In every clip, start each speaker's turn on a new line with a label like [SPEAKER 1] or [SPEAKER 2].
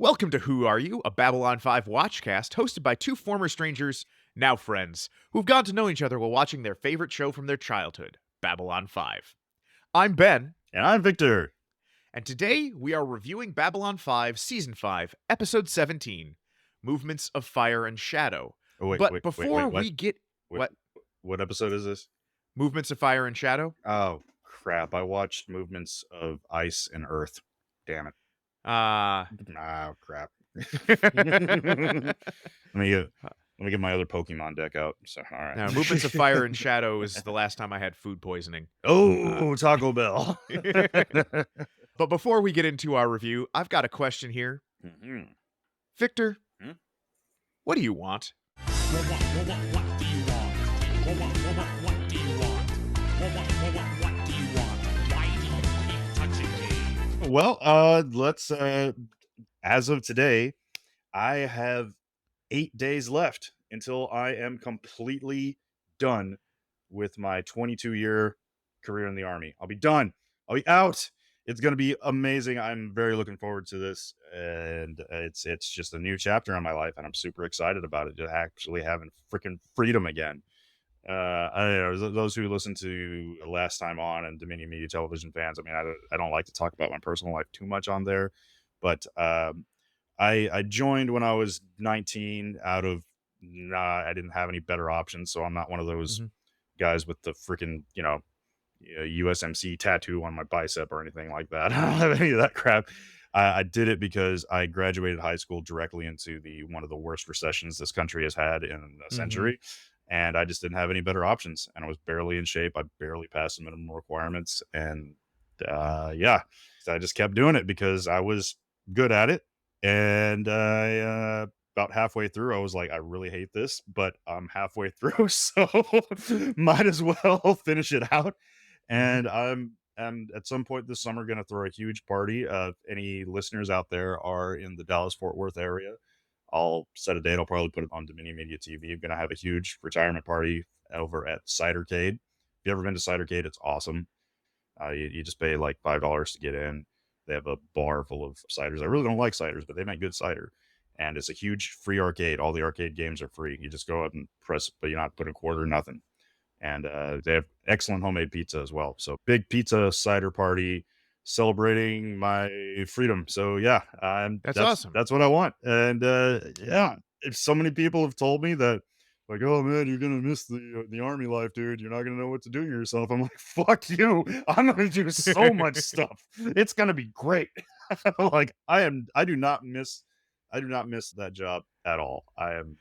[SPEAKER 1] Welcome to Who Are You, a Babylon 5 watchcast hosted by two former strangers, now friends, who've gotten to know each other while watching their favorite show from their childhood, Babylon 5. I'm Ben,
[SPEAKER 2] And I'm Victor.
[SPEAKER 1] and today we are reviewing Babylon 5 Season 5, Episode 17, Movements of Fire and Shadow.
[SPEAKER 2] Oh, wait,
[SPEAKER 1] But
[SPEAKER 2] wait,
[SPEAKER 1] before
[SPEAKER 2] wait, what?
[SPEAKER 1] we get...
[SPEAKER 2] Wait,
[SPEAKER 1] What?
[SPEAKER 2] What episode is this?
[SPEAKER 1] Movements of Fire and Shadow?
[SPEAKER 2] Oh, crap. I watched Movements of Ice and Earth. Damn it. Oh, crap. Let me get my other Pokemon deck out. So, all right.
[SPEAKER 1] Now, Movements of Fire and Shadow is the last time I had food poisoning.
[SPEAKER 2] Oh, Taco Bell.
[SPEAKER 1] But before we get into our review, I've got a question here.
[SPEAKER 2] Mhm.
[SPEAKER 1] Victor,
[SPEAKER 2] Hmm?
[SPEAKER 1] what do you want?
[SPEAKER 3] What do you want? What do you want? What do you want? What do you want? Why do you keep touching me?
[SPEAKER 2] Well, let's, as of today, I have 8 days left until I am completely done with my 22-year career in the Army. I'll be done. I'll be out. It's going to be amazing. I'm very looking forward to this, and it's just a new chapter in my life, and I'm super excited about it, just actually having freaking freedom again. I don't know, those who listen to last time on and Dominion Media Television fans, I mean, I don't like to talk about my personal life too much on there, but I joined when I was 19 out of, I didn't have any better options, so I'm not one of those guys with the freaking, USMC tattoo on my bicep or anything like that. I don't have any of that crap. I did it because I graduated high school directly into one of the worst recessions this country has had in a century, and I just didn't have any better options, and I was barely in shape. I barely passed the minimum requirements, and yeah, so I just kept doing it because I was good at it. And I about halfway through, I was like, I really hate this, but I'm halfway through, so might as well finish it out. And I'm at some point this summer going to throw a huge party. If any listeners out there are in the Dallas-Fort Worth area, I'll set a date. I'll probably put it on Dominion Media TV. I'm going to have a huge retirement party over at Cidercade. If you've ever been to Cidercade, it's awesome. You just pay like $5 to get in. They have a bar full of ciders. I really don't like ciders, but they make good cider. And it's a huge free arcade. All the arcade games are free. You just go out and press, but you're not putting a quarter, nothing. And they have excellent homemade pizza as well. So big pizza cider party celebrating my freedom. So yeah,
[SPEAKER 1] That's awesome.
[SPEAKER 2] That's what I want. And yeah, if so many people have told me that, like, oh man, you're gonna miss the Army life, dude. You're not gonna know what to do with yourself. I'm like, fuck you. I'm gonna do so much stuff. It's gonna be great. Like I do not miss that job at all. I am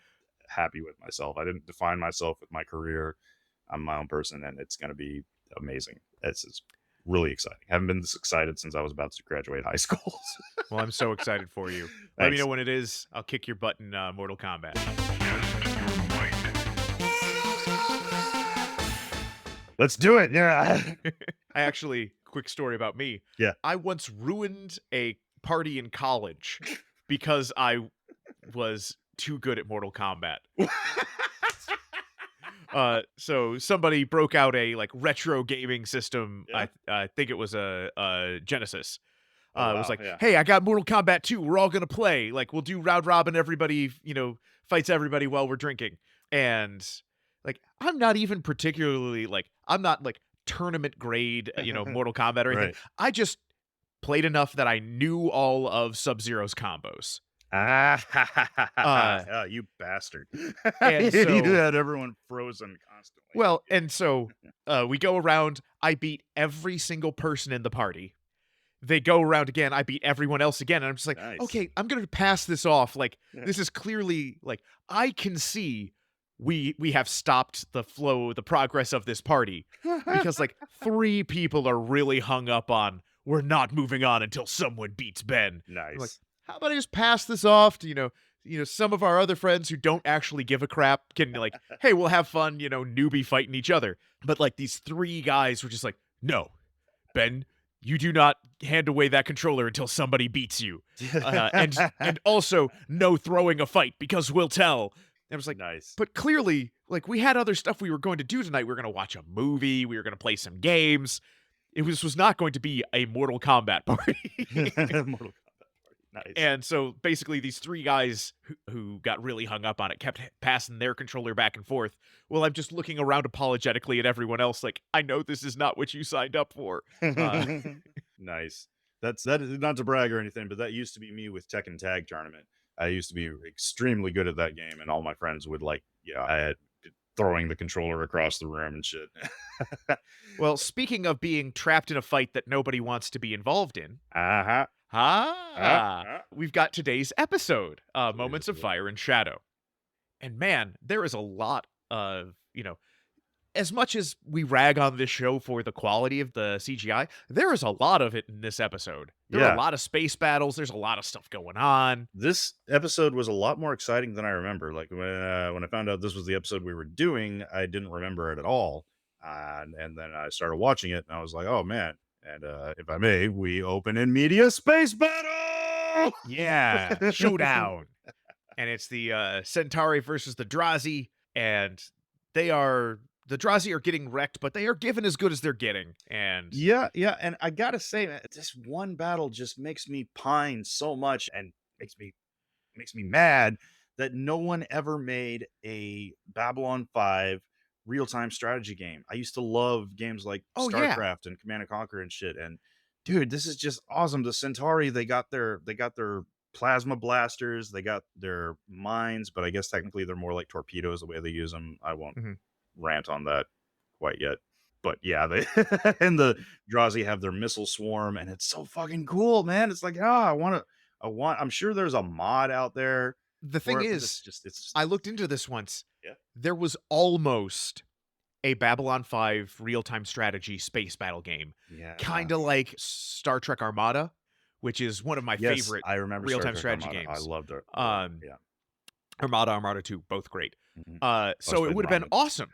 [SPEAKER 2] happy with myself. I didn't define myself with my career. I'm my own person, and it's gonna be amazing. It's really exciting. I haven't been this excited since I was about to graduate high school.
[SPEAKER 1] Well, I'm so excited for you. Let me know when it is. I'll kick your butt in Mortal Kombat.
[SPEAKER 2] Let's do it. Yeah.
[SPEAKER 1] I actually, quick story about me.
[SPEAKER 2] Yeah.
[SPEAKER 1] I once ruined a party in college because I was too good at Mortal Kombat. So somebody broke out a like retro gaming system.
[SPEAKER 2] Yeah.
[SPEAKER 1] I think it was a Genesis.
[SPEAKER 2] Oh,
[SPEAKER 1] It was
[SPEAKER 2] wow,
[SPEAKER 1] like,
[SPEAKER 2] yeah.
[SPEAKER 1] hey, I got Mortal Kombat 2. We're all gonna play. Like, we'll do round robin. Everybody, fights everybody while we're drinking. And like, I'm not even particularly like, I'm not like tournament grade, Mortal Kombat or anything.
[SPEAKER 2] Right.
[SPEAKER 1] I just played enough that I knew all of Sub-Zero's combos.
[SPEAKER 2] You bastard.
[SPEAKER 1] And so,
[SPEAKER 2] you had everyone frozen constantly.
[SPEAKER 1] well, and so we go around. I beat every single person in the party. They go around again. I beat everyone else again. And I'm just like,
[SPEAKER 2] Nice.
[SPEAKER 1] okay, I'm going to pass this off. Like, this is clearly, like, I can see we have stopped the flow, the progress of this party. Because, like, 3 people are really hung up on, we're not moving on until someone beats Ben.
[SPEAKER 2] Nice.
[SPEAKER 1] I'm like, how about I just pass this off to, some of our other friends who don't actually give a crap can, like, hey, we'll have fun, newbie fighting each other. But, like, these 3 guys were just like, no, Ben, you do not hand away that controller until somebody beats you. And also, no throwing a fight, because we'll tell. And I was like,
[SPEAKER 2] Nice.
[SPEAKER 1] but clearly, like, we had other stuff we were going to do tonight. We were going to watch a movie. We were going to play some games. This was not going to be a Mortal Kombat party.
[SPEAKER 2] Mortal Kombat party. Nice.
[SPEAKER 1] And so basically these three guys who got really hung up on it kept passing their controller back and forth. Well, I'm just looking around apologetically at everyone else like, I know this is not what you signed up for.
[SPEAKER 2] Nice. That is not to brag or anything, but that used to be me with Tekken Tag Tournament. I used to be extremely good at that game, and all my friends would I had throwing the controller across the room and shit.
[SPEAKER 1] Well, speaking of being trapped in a fight that nobody wants to be involved in,
[SPEAKER 2] Uh-huh.
[SPEAKER 1] we've got today's episode, Moments of
[SPEAKER 2] episode.
[SPEAKER 1] Fire and Shadow. And man, there is a lot of, as much as we rag on this show for the quality of the CGI, there is a lot of it in this episode. There are
[SPEAKER 2] Yeah.
[SPEAKER 1] a lot of space battles. There's a lot of stuff going on.
[SPEAKER 2] This episode was a lot more exciting than I remember. Like when I found out this was the episode we were doing, I didn't remember it at all. And then I started watching it, and I was like, oh man. And if I may, we open in media space battle.
[SPEAKER 1] Yeah, showdown. And it's the Centauri versus the Drazi, and the Drazi are getting wrecked, but they are given as good as they're getting. And
[SPEAKER 2] Yeah, and I gotta say, man, this one battle just makes me pine so much and makes me mad that no one ever made a Babylon 5 real-time strategy game. I used to love games like
[SPEAKER 1] Oh, yeah.
[SPEAKER 2] StarCraft and Command and Conquer and shit. And dude, this is just awesome. The Centauri, they got their plasma blasters, they got their mines, but I guess technically they're more like torpedoes the way they use them. I won't rant on that quite yet. But yeah, they and the Drazi have their missile swarm, and it's so fucking cool, man. It's like, I'm sure there's a mod out there.
[SPEAKER 1] The
[SPEAKER 2] for
[SPEAKER 1] thing
[SPEAKER 2] it, but
[SPEAKER 1] is,
[SPEAKER 2] it's just
[SPEAKER 1] I looked into this once.
[SPEAKER 2] Yeah.
[SPEAKER 1] There was almost a Babylon 5 real-time strategy space battle game.
[SPEAKER 2] yeah,
[SPEAKER 1] Kind of like Star Trek Armada, which is one of my
[SPEAKER 2] yes,
[SPEAKER 1] favorite
[SPEAKER 2] I remember
[SPEAKER 1] real-time
[SPEAKER 2] Star Trek
[SPEAKER 1] strategy
[SPEAKER 2] Armada.
[SPEAKER 1] games.
[SPEAKER 2] I loved it. Yeah.
[SPEAKER 1] Armada 2, both great.
[SPEAKER 2] Mhm.
[SPEAKER 1] So it
[SPEAKER 2] played
[SPEAKER 1] would have been
[SPEAKER 2] Ramen.
[SPEAKER 1] awesome.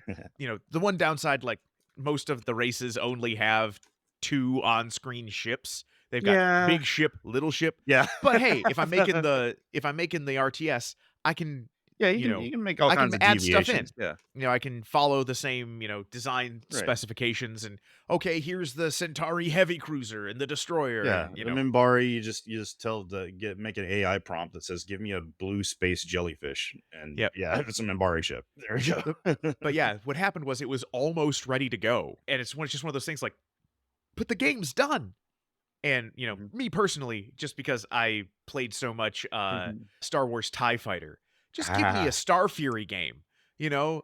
[SPEAKER 1] The one downside, like most of the races only have 2 on-screen ships. They've got
[SPEAKER 2] Yeah.
[SPEAKER 1] big ship, little ship.
[SPEAKER 2] Yeah.
[SPEAKER 1] But hey, if I'm making the RTS, I can
[SPEAKER 2] yeah,
[SPEAKER 1] you
[SPEAKER 2] you
[SPEAKER 1] know,
[SPEAKER 2] can make all
[SPEAKER 1] I
[SPEAKER 2] kinds
[SPEAKER 1] can
[SPEAKER 2] of
[SPEAKER 1] add stuff in.
[SPEAKER 2] deviations. Yeah.
[SPEAKER 1] I can follow the same, design
[SPEAKER 2] Right.
[SPEAKER 1] specifications, and okay, here's the Centauri heavy cruiser and the destroyer.
[SPEAKER 2] Yeah,
[SPEAKER 1] and,
[SPEAKER 2] the Minbari, you just tell make an AI prompt that says, "Give me a blue space jellyfish," and
[SPEAKER 1] Yep.
[SPEAKER 2] yeah, it's a Minbari ship. There we go.
[SPEAKER 1] But yeah, what happened was it was almost ready to go, and it's just one of those things like, but the game's done. And me personally, just because I played so much Star Wars TIE Fighter, just give me
[SPEAKER 2] Ah.
[SPEAKER 1] a Star Fury game.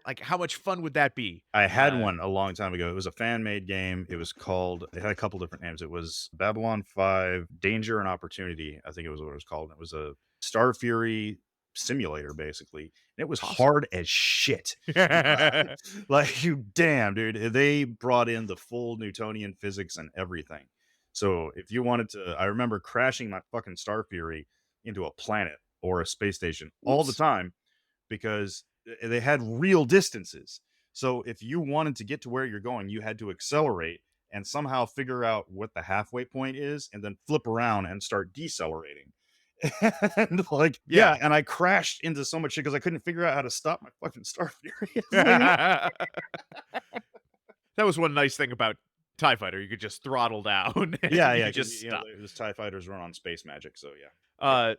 [SPEAKER 1] Like how much fun would that be?
[SPEAKER 2] I had one a long time ago. It was a fan-made game. It was called. It had a couple different names. It was Babylon 5 Danger and Opportunity, I think it was what it was called. It was a Star Fury simulator, basically. And it was
[SPEAKER 1] Awesome.
[SPEAKER 2] hard as shit. Like, you damn, dude. They brought in the full Newtonian physics and everything. So if you wanted to, I remember crashing my fucking Star Fury into a planet or a space station all the
[SPEAKER 1] Oops.
[SPEAKER 2] time because they had real distances. So if you wanted to get to where you're going, you had to accelerate and somehow figure out what the halfway point is and then flip around and start decelerating. And and I crashed into so much shit because I couldn't figure out how to stop my fucking Star Fury. It's like,
[SPEAKER 1] That was one nice thing about TIE Fighter. You could just throttle down. And
[SPEAKER 2] yeah,
[SPEAKER 1] you
[SPEAKER 2] yeah,
[SPEAKER 1] could just stop.
[SPEAKER 2] this TIE fighters run on space magic, so yeah.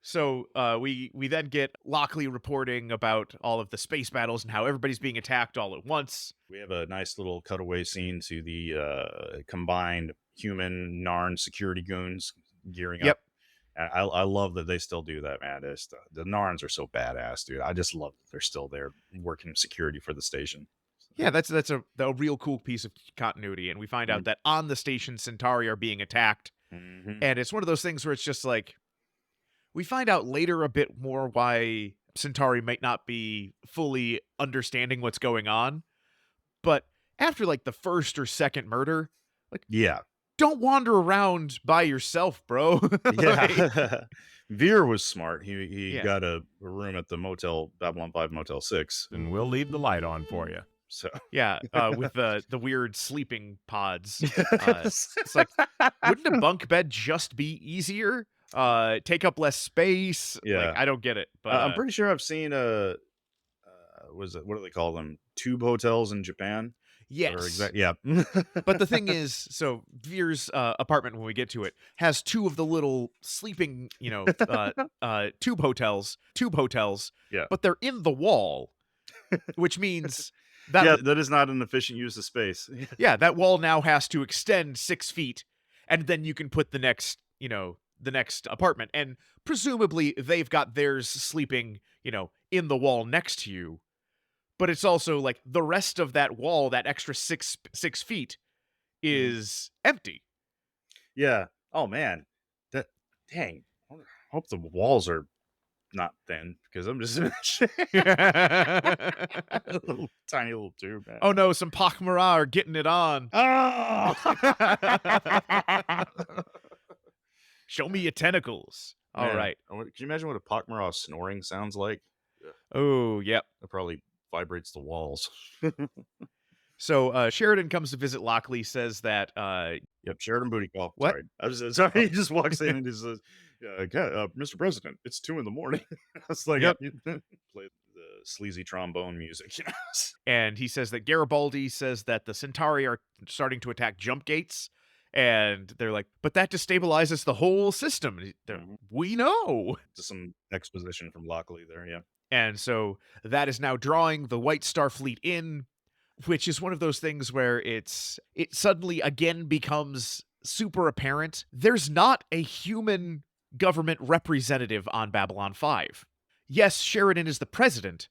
[SPEAKER 1] So we then get Lockley reporting about all of the space battles and how everybody's being attacked all at once.
[SPEAKER 2] We have a nice little cutaway scene to the combined human Narn security goons gearing
[SPEAKER 1] Yep.
[SPEAKER 2] up. And I love that they still do that, man. The Narns are so badass, dude. I just love that they're still there working security for the station.
[SPEAKER 1] Yeah, that's a real cool piece of continuity. And we find out that on the station, Centauri are being attacked.
[SPEAKER 2] Mhm.
[SPEAKER 1] And it's one of those things where it's just like, we find out later a bit more why Centauri might not be fully understanding what's going on. But after like the first or second murder,
[SPEAKER 2] Yeah.
[SPEAKER 1] don't wander around by yourself, bro.
[SPEAKER 2] Yeah. Veer was smart. He
[SPEAKER 1] Yeah.
[SPEAKER 2] got a room at the Babylon 5 Motel 6.
[SPEAKER 4] And we'll leave the light on for you.
[SPEAKER 2] So
[SPEAKER 1] Yeah, with the weird sleeping pods. It's like, wouldn't a bunk bed just be easier? Take up less space?
[SPEAKER 2] Yeah.
[SPEAKER 1] Like, I don't get it. But
[SPEAKER 2] I'm pretty sure I've seen what do they call them? Tube hotels in Japan.
[SPEAKER 1] Yes.
[SPEAKER 2] Yeah.
[SPEAKER 1] But the thing is, so Veer's apartment, when we get to it, has two of the little sleeping, tube hotels,
[SPEAKER 2] Yeah.
[SPEAKER 1] but they're in the wall, which means that,
[SPEAKER 2] Yeah, that is not an efficient use of space.
[SPEAKER 1] yeah, that wall now has to extend 6 feet, and then you can put the next, the next apartment. And presumably they've got theirs sleeping, in the wall next to you. But it's also like the rest of that wall, that extra 6 feet, is empty.
[SPEAKER 2] Yeah. Oh man. That dang. I hope the walls are not thin because I'm just little tiny little tube, man.
[SPEAKER 1] Oh no, some Pakmara are getting it on.
[SPEAKER 2] Oh!
[SPEAKER 1] Show me your tentacles. All
[SPEAKER 2] Man,
[SPEAKER 1] right.
[SPEAKER 2] Can you imagine what a Pakmara snoring sounds like?
[SPEAKER 1] Oh, yep.
[SPEAKER 2] It probably vibrates the walls.
[SPEAKER 1] So Sheridan comes to visit Lockley, says that
[SPEAKER 2] Yep, Sheridan booty call.
[SPEAKER 1] What?
[SPEAKER 2] Sorry. I was sorry. He just walks in and he says, Mr. President, it's 2 a.m. I was like,
[SPEAKER 1] Yep.
[SPEAKER 2] play the sleazy trombone music.
[SPEAKER 1] and he says that Garibaldi says that the Centauri are starting to attack jump gates. And they're like, but that destabilizes the whole system. And they're, we know.
[SPEAKER 2] Just some exposition from Lockley there, yeah.
[SPEAKER 1] And so that is now drawing the White Star Fleet in, which is one of those things where it suddenly again becomes super apparent. There's not a human government representative on Babylon 5. Yes, Sheridan is the president,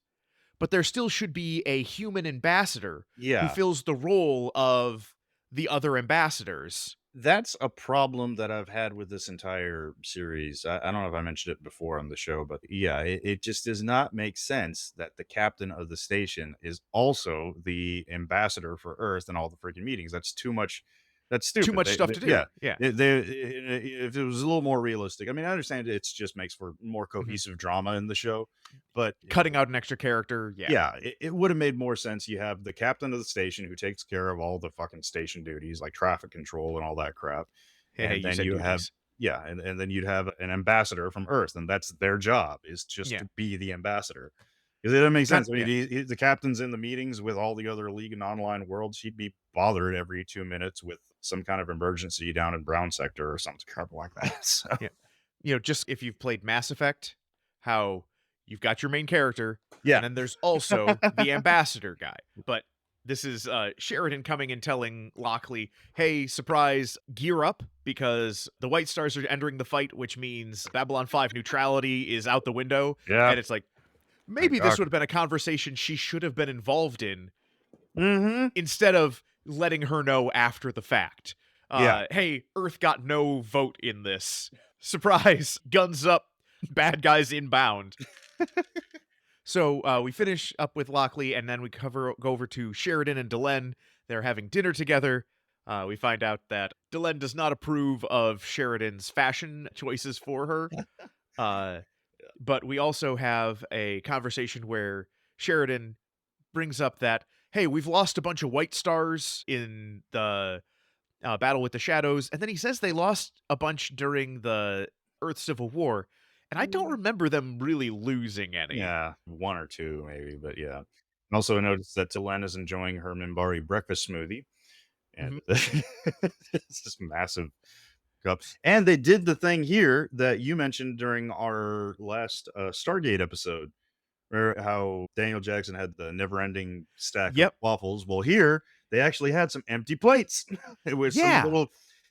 [SPEAKER 1] but there still should be a human ambassador
[SPEAKER 2] Yeah.
[SPEAKER 1] who fills the role of the other ambassadors.
[SPEAKER 2] That's a problem that I've had with this entire series. I don't know if I mentioned it before on the show, but yeah, it just does not make sense that the captain of the station is also the ambassador for Earth and all the freaking meetings. That's too much. That's stupid.
[SPEAKER 1] Too much stuff to do.
[SPEAKER 2] Yeah.
[SPEAKER 1] Yeah.
[SPEAKER 2] If it was a little more realistic, I mean, I understand it just makes for more cohesive drama in the show, but
[SPEAKER 1] Cutting out an extra character. Yeah.
[SPEAKER 2] yeah, it would have made more sense. You have the captain of the station who takes care of all the fucking station duties like traffic control and all that crap.
[SPEAKER 1] Hey,
[SPEAKER 2] And
[SPEAKER 1] you
[SPEAKER 2] then
[SPEAKER 1] said
[SPEAKER 2] you have
[SPEAKER 1] duties.
[SPEAKER 2] yeah, and then you'd have an ambassador from Earth, and that's their job is just
[SPEAKER 1] Yeah.
[SPEAKER 2] to be the ambassador. Because it doesn't make sense. I mean,
[SPEAKER 1] Yeah.
[SPEAKER 2] the captain's in the meetings with all the other League and online worlds. He'd be bothered every 2 minutes with some kind of emergency down in Brown Sector or something crap like that. So,
[SPEAKER 1] Yeah. Just if you've played Mass Effect, how you've got your main character,
[SPEAKER 2] yeah,
[SPEAKER 1] and then there's also the ambassador guy. But this is Sheridan coming and telling Lockley, hey, surprise, gear up, because the White Stars are entering the fight, which means Babylon 5 neutrality is out the window.
[SPEAKER 2] yeah.
[SPEAKER 1] And it's like, maybe this
[SPEAKER 2] God.
[SPEAKER 1] would have been a conversation she should have been involved in
[SPEAKER 2] Mm-hmm.
[SPEAKER 1] instead of letting her know after the fact.
[SPEAKER 2] Yeah.
[SPEAKER 1] Hey, Earth got no vote in this. Surprise, guns up, bad guys inbound. So we finish up with Lockley, and then we go over to Sheridan and Delenn. They're having dinner together. We find out that Delenn does not approve of Sheridan's fashion choices for her. But we also have a conversation where Sheridan brings up that, hey, we've lost a bunch of White Stars in the battle with the Shadows, and then he says they lost a bunch during the Earth Civil War, and I don't remember them really losing any.
[SPEAKER 2] Yeah, 1 or 2 maybe, but yeah. And also, I noticed that Delenn is enjoying her Minbari breakfast smoothie, and it's this massive cup. And they did the thing here that you mentioned during our last Stargate episode, where how Daniel Jackson had the never-ending stack of waffles. Well, here they actually had some empty plates. It was some little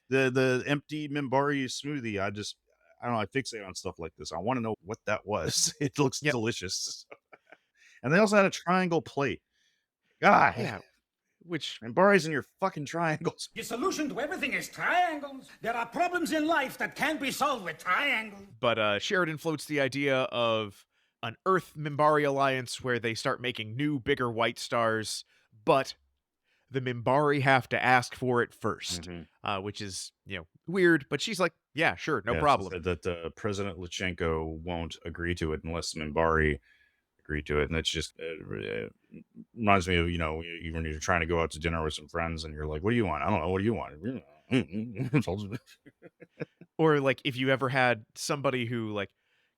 [SPEAKER 2] the empty Minbari smoothie. I don't know. I fixate on stuff like this. I want to know what that was. It looks delicious. And they also had a triangle plate. God.
[SPEAKER 1] Yeah. Which
[SPEAKER 2] Minbari's in your fucking triangles.
[SPEAKER 3] The solution to everything is triangles. There are problems in life that can't be solved with triangles.
[SPEAKER 1] But Sheridan floats the idea of an Earth Minbari alliance where they start making new, bigger White Stars, but the Minbari have to ask for it first, which is, weird. But she's like, yeah, sure, no problem.
[SPEAKER 2] That President Lutsenko won't agree to it unless Minbari agree to it. And it's just reminds me of, when you're trying to go out to dinner with some friends and you're like, what do you want? I don't know. What do you want?
[SPEAKER 1] Or like if you ever had somebody who like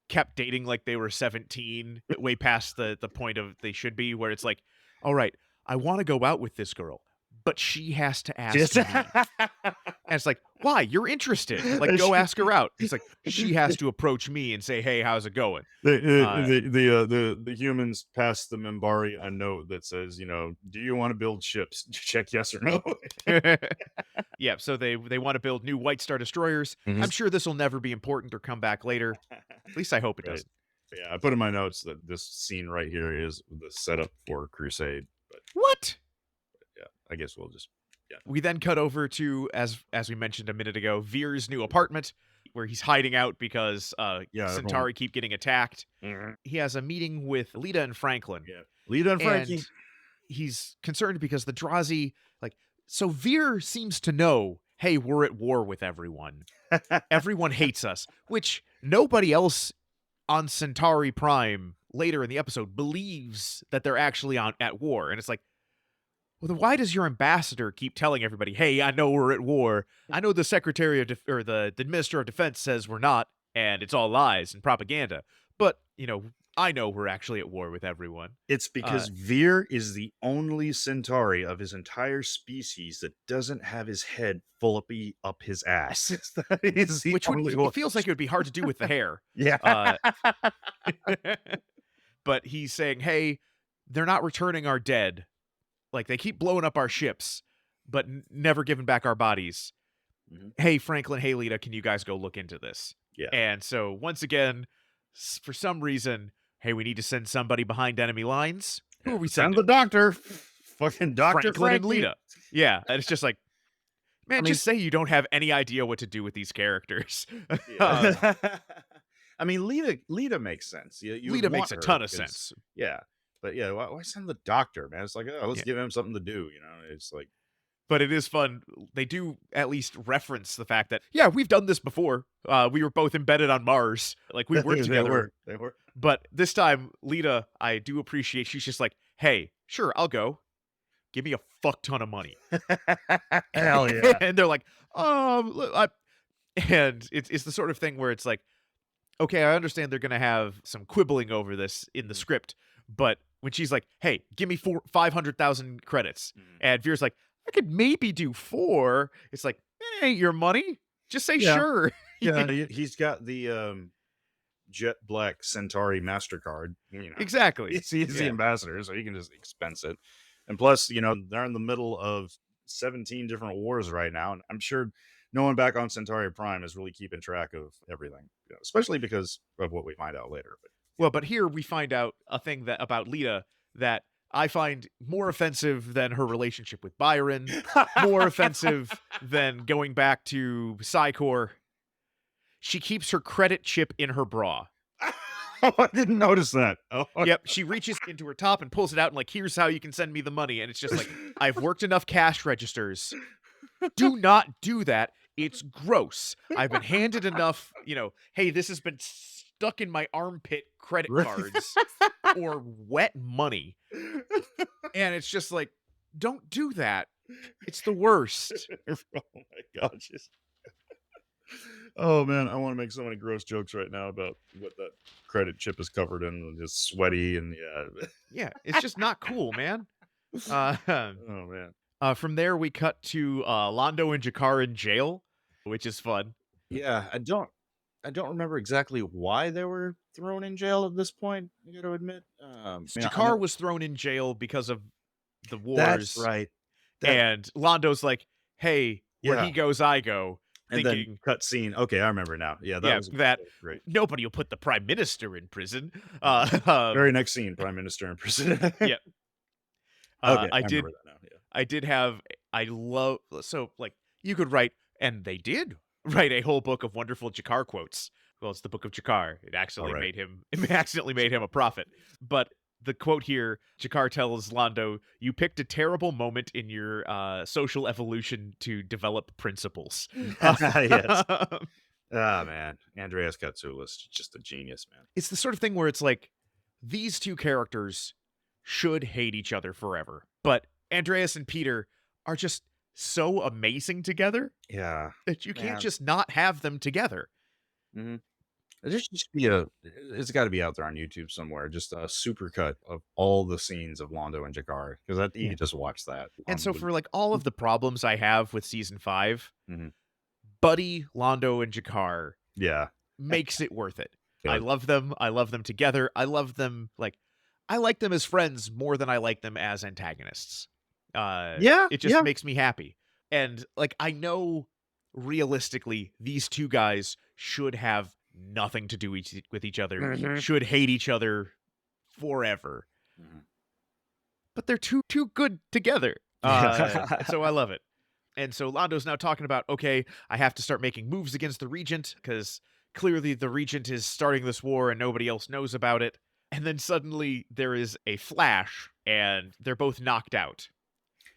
[SPEAKER 1] kept dating like they were 17, way past the point of they should be, where it's like, all right, I want to go out with this girl, but she has to ask
[SPEAKER 2] Just
[SPEAKER 1] me. And it's like, why? You're interested. Like, go ask her out. He's like, she has to approach me and say, hey, how's it going?
[SPEAKER 2] the humans pass the Minbari a note that says, do you want to build ships? Check yes or no.
[SPEAKER 1] Yeah, so they want to build new White Star destroyers.
[SPEAKER 2] Mhm.
[SPEAKER 1] I'm sure this will never be important or come back later. At least I hope it
[SPEAKER 2] Right.
[SPEAKER 1] doesn't.
[SPEAKER 2] Yeah, I put in my notes that this scene right here is the setup for Crusade. But
[SPEAKER 1] What?
[SPEAKER 2] yeah, I guess we'll just
[SPEAKER 1] We then cut over to, as we mentioned a minute ago, Veer's new apartment, where he's hiding out because Centauri keep getting attacked. He has a meeting with Lyta and Franklin.
[SPEAKER 2] Yeah, Lyta and Frankie.
[SPEAKER 1] And he's concerned because the Drazi, so Veer seems to know, hey, we're at war with everyone. Everyone hates us, which nobody else on Centauri Prime later in the episode believes that they're actually at war. And it's like, well, then why does your ambassador keep telling everybody, hey, I know we're at war. I know the Secretary of or the Minister of Defense says we're not, and it's all lies and propaganda. But, I know we're actually at war with everyone.
[SPEAKER 2] It's because Veer is the only Centauri of his entire species that doesn't have his head fully up his ass.
[SPEAKER 1] Which it feels like it would be hard to do with the hair.
[SPEAKER 2] Yeah.
[SPEAKER 1] But he's saying, hey, they're not returning our dead. Like, they keep blowing up our ships, but never giving back our bodies.
[SPEAKER 2] Mhm.
[SPEAKER 1] Hey, Franklin, hey, Lyta, can you guys go look into this?
[SPEAKER 2] Yeah.
[SPEAKER 1] And so, once again, for some reason, hey, we need to send somebody behind enemy lines. Who are we
[SPEAKER 2] Send
[SPEAKER 1] sending?
[SPEAKER 2] the doctor. Fucking Dr.
[SPEAKER 1] Franklin and
[SPEAKER 2] Frankie.
[SPEAKER 1] Lyta. Yeah, and it's just like, man,
[SPEAKER 2] I mean-
[SPEAKER 1] just say you don't have any idea what to do with these characters.
[SPEAKER 2] Yeah. I mean, Lyta makes sense. You would
[SPEAKER 1] Lyta makes
[SPEAKER 2] want
[SPEAKER 1] a
[SPEAKER 2] her
[SPEAKER 1] ton of
[SPEAKER 2] because-
[SPEAKER 1] sense.
[SPEAKER 2] Yeah. But yeah, why send the doctor, man? It's like, let's
[SPEAKER 1] Yeah.
[SPEAKER 2] give him something to do, It's like,
[SPEAKER 1] But it is fun. They do at least reference the fact that, yeah, we've done this before. We were both embedded on Mars. Like, we worked together.
[SPEAKER 2] They were.
[SPEAKER 1] But this time, Lyta, I do appreciate, she's just like, hey, sure, I'll go. Give me a fuck ton of money.
[SPEAKER 2] Hell yeah.
[SPEAKER 1] And they're like, and it's the sort of thing where it's like, okay, I understand they're going to have some quibbling over this in the script. But when she's like, hey, give me 500,000 credits. And Veer's like, I could maybe do 4. It's like, ain't your money. Just say
[SPEAKER 2] Yeah.
[SPEAKER 1] sure.
[SPEAKER 2] Yeah, he's got the jet black Centauri MasterCard.
[SPEAKER 1] Exactly.
[SPEAKER 2] He's the
[SPEAKER 1] Yeah.
[SPEAKER 2] ambassador, so he can just expense it. And plus, they're in the middle of 17 different wars right now, and I'm sure no one back on Centauri Prime is really keeping track of everything, especially because of what we find out later.
[SPEAKER 1] But here we find out a thing about Lyta that I find more offensive than her relationship with Byron, more offensive than going back to Psycor. She keeps her credit chip in her bra.
[SPEAKER 2] Oh, I didn't notice that. Oh,
[SPEAKER 1] Yep, she reaches into her top and pulls it out and like, here's how you can send me the money. And it's just like, I've worked enough cash registers. Do not do that. It's gross. I've been handed enough, hey, this has been stuck in my armpit credit cards or wet money. And it's just like, don't do that. It's the worst.
[SPEAKER 2] Oh my gosh. Oh man, I want to make so many gross jokes right now about what that credit chip is covered in, and just sweaty and yeah.
[SPEAKER 1] Yeah, it's just not cool, man.
[SPEAKER 2] Oh man.
[SPEAKER 1] From there, we cut to Londo and Jakar in jail, which is fun.
[SPEAKER 2] Yeah, I don't remember exactly why they were thrown in jail at this point. I got to admit,
[SPEAKER 1] Jakar was thrown in jail because of the wars.
[SPEAKER 2] That's right.
[SPEAKER 1] And Londo's like, "Hey, where
[SPEAKER 2] Yeah.
[SPEAKER 1] he goes, I go."
[SPEAKER 2] And
[SPEAKER 1] Thinking,
[SPEAKER 2] then cut scene. Okay, I remember now. Yeah, that was great.
[SPEAKER 1] Nobody will put the prime minister in prison.
[SPEAKER 2] Very next scene, Prime Minister in prison.
[SPEAKER 1] Yeah.
[SPEAKER 2] Okay,
[SPEAKER 1] I
[SPEAKER 2] remember that now. Yeah.
[SPEAKER 1] I did have. I love. So like, you could write, and they did write a whole book of wonderful Jakar quotes. Well, it's the Book of Jakar. It actually
[SPEAKER 2] Right.
[SPEAKER 1] made him. It accidentally made him a prophet. But the quote here, Jakar tells Londo, "You picked a terrible moment in your social evolution to develop principles."
[SPEAKER 2] Yes. Ah, man. Andreas Katsoulis, just a genius, man.
[SPEAKER 1] It's the sort of thing where it's like, these two characters should hate each other forever. But Andreas and Peter are just so amazing together
[SPEAKER 2] Yeah.
[SPEAKER 1] that you can't
[SPEAKER 2] Man.
[SPEAKER 1] just not have them together.
[SPEAKER 2] Mhm. There should just be it's got to be out there on YouTube somewhere, just a supercut of all the scenes of Londo and Jakar, because that you
[SPEAKER 1] Yeah.
[SPEAKER 2] could just watch that
[SPEAKER 1] And
[SPEAKER 2] on
[SPEAKER 1] so
[SPEAKER 2] loop.
[SPEAKER 1] for like all of the problems I have with season 5,
[SPEAKER 2] Mhm.
[SPEAKER 1] Buddy, Londo, and Jakar
[SPEAKER 2] Yeah.
[SPEAKER 1] makes it worth it. I
[SPEAKER 2] Good.
[SPEAKER 1] love them. I love them together. I love them I like them as friends more than I like them as antagonists.
[SPEAKER 2] Yeah,
[SPEAKER 1] It just
[SPEAKER 2] yeah.
[SPEAKER 1] makes me happy. And like I know realistically these two guys should have nothing to do with each other,
[SPEAKER 2] Mhm.
[SPEAKER 1] should hate each other forever.
[SPEAKER 2] Mhm.
[SPEAKER 1] But they're too good together. So I love it. And so Londo's now talking about, okay, I have to start making moves against the Regent because clearly the Regent is starting this war and nobody else knows about it. And then suddenly there is a flash and they're both knocked out.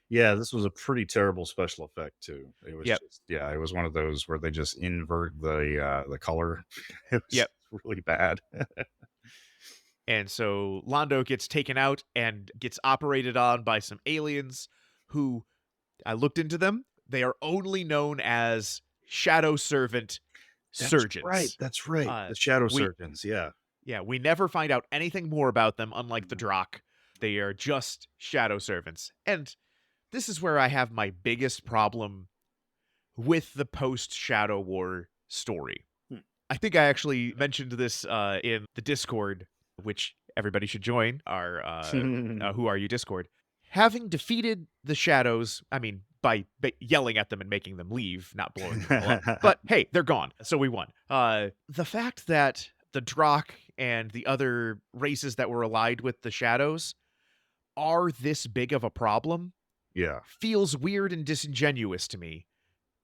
[SPEAKER 2] Yeah, this was a pretty terrible special effect too. It was
[SPEAKER 1] Yep.
[SPEAKER 2] just it was one of those where they just invert the color. It was
[SPEAKER 1] Yep.
[SPEAKER 2] really bad.
[SPEAKER 1] And so Londo gets taken out and gets operated on by some aliens who I looked into them. They are only known as Shadow Servant surgeons.
[SPEAKER 2] That's right.
[SPEAKER 1] Uh,
[SPEAKER 2] The shadow
[SPEAKER 1] we
[SPEAKER 2] surgeons, yeah.
[SPEAKER 1] Yeah, we never find out anything more about them, unlike the Drock. They are just shadow servants. And this is where I have my biggest problem with the post-Shadow War story.
[SPEAKER 2] Hmm.
[SPEAKER 1] I think I actually mentioned this in the Discord, which everybody should join, our Who Are You Discord. Having defeated the Shadows, I mean, by yelling at them and making them leave, not blowing them up. But hey, they're gone, so we won. The fact that the Drock and the other races that were allied with the Shadows are this big of a problem
[SPEAKER 2] Yeah.
[SPEAKER 1] feels weird and disingenuous to me.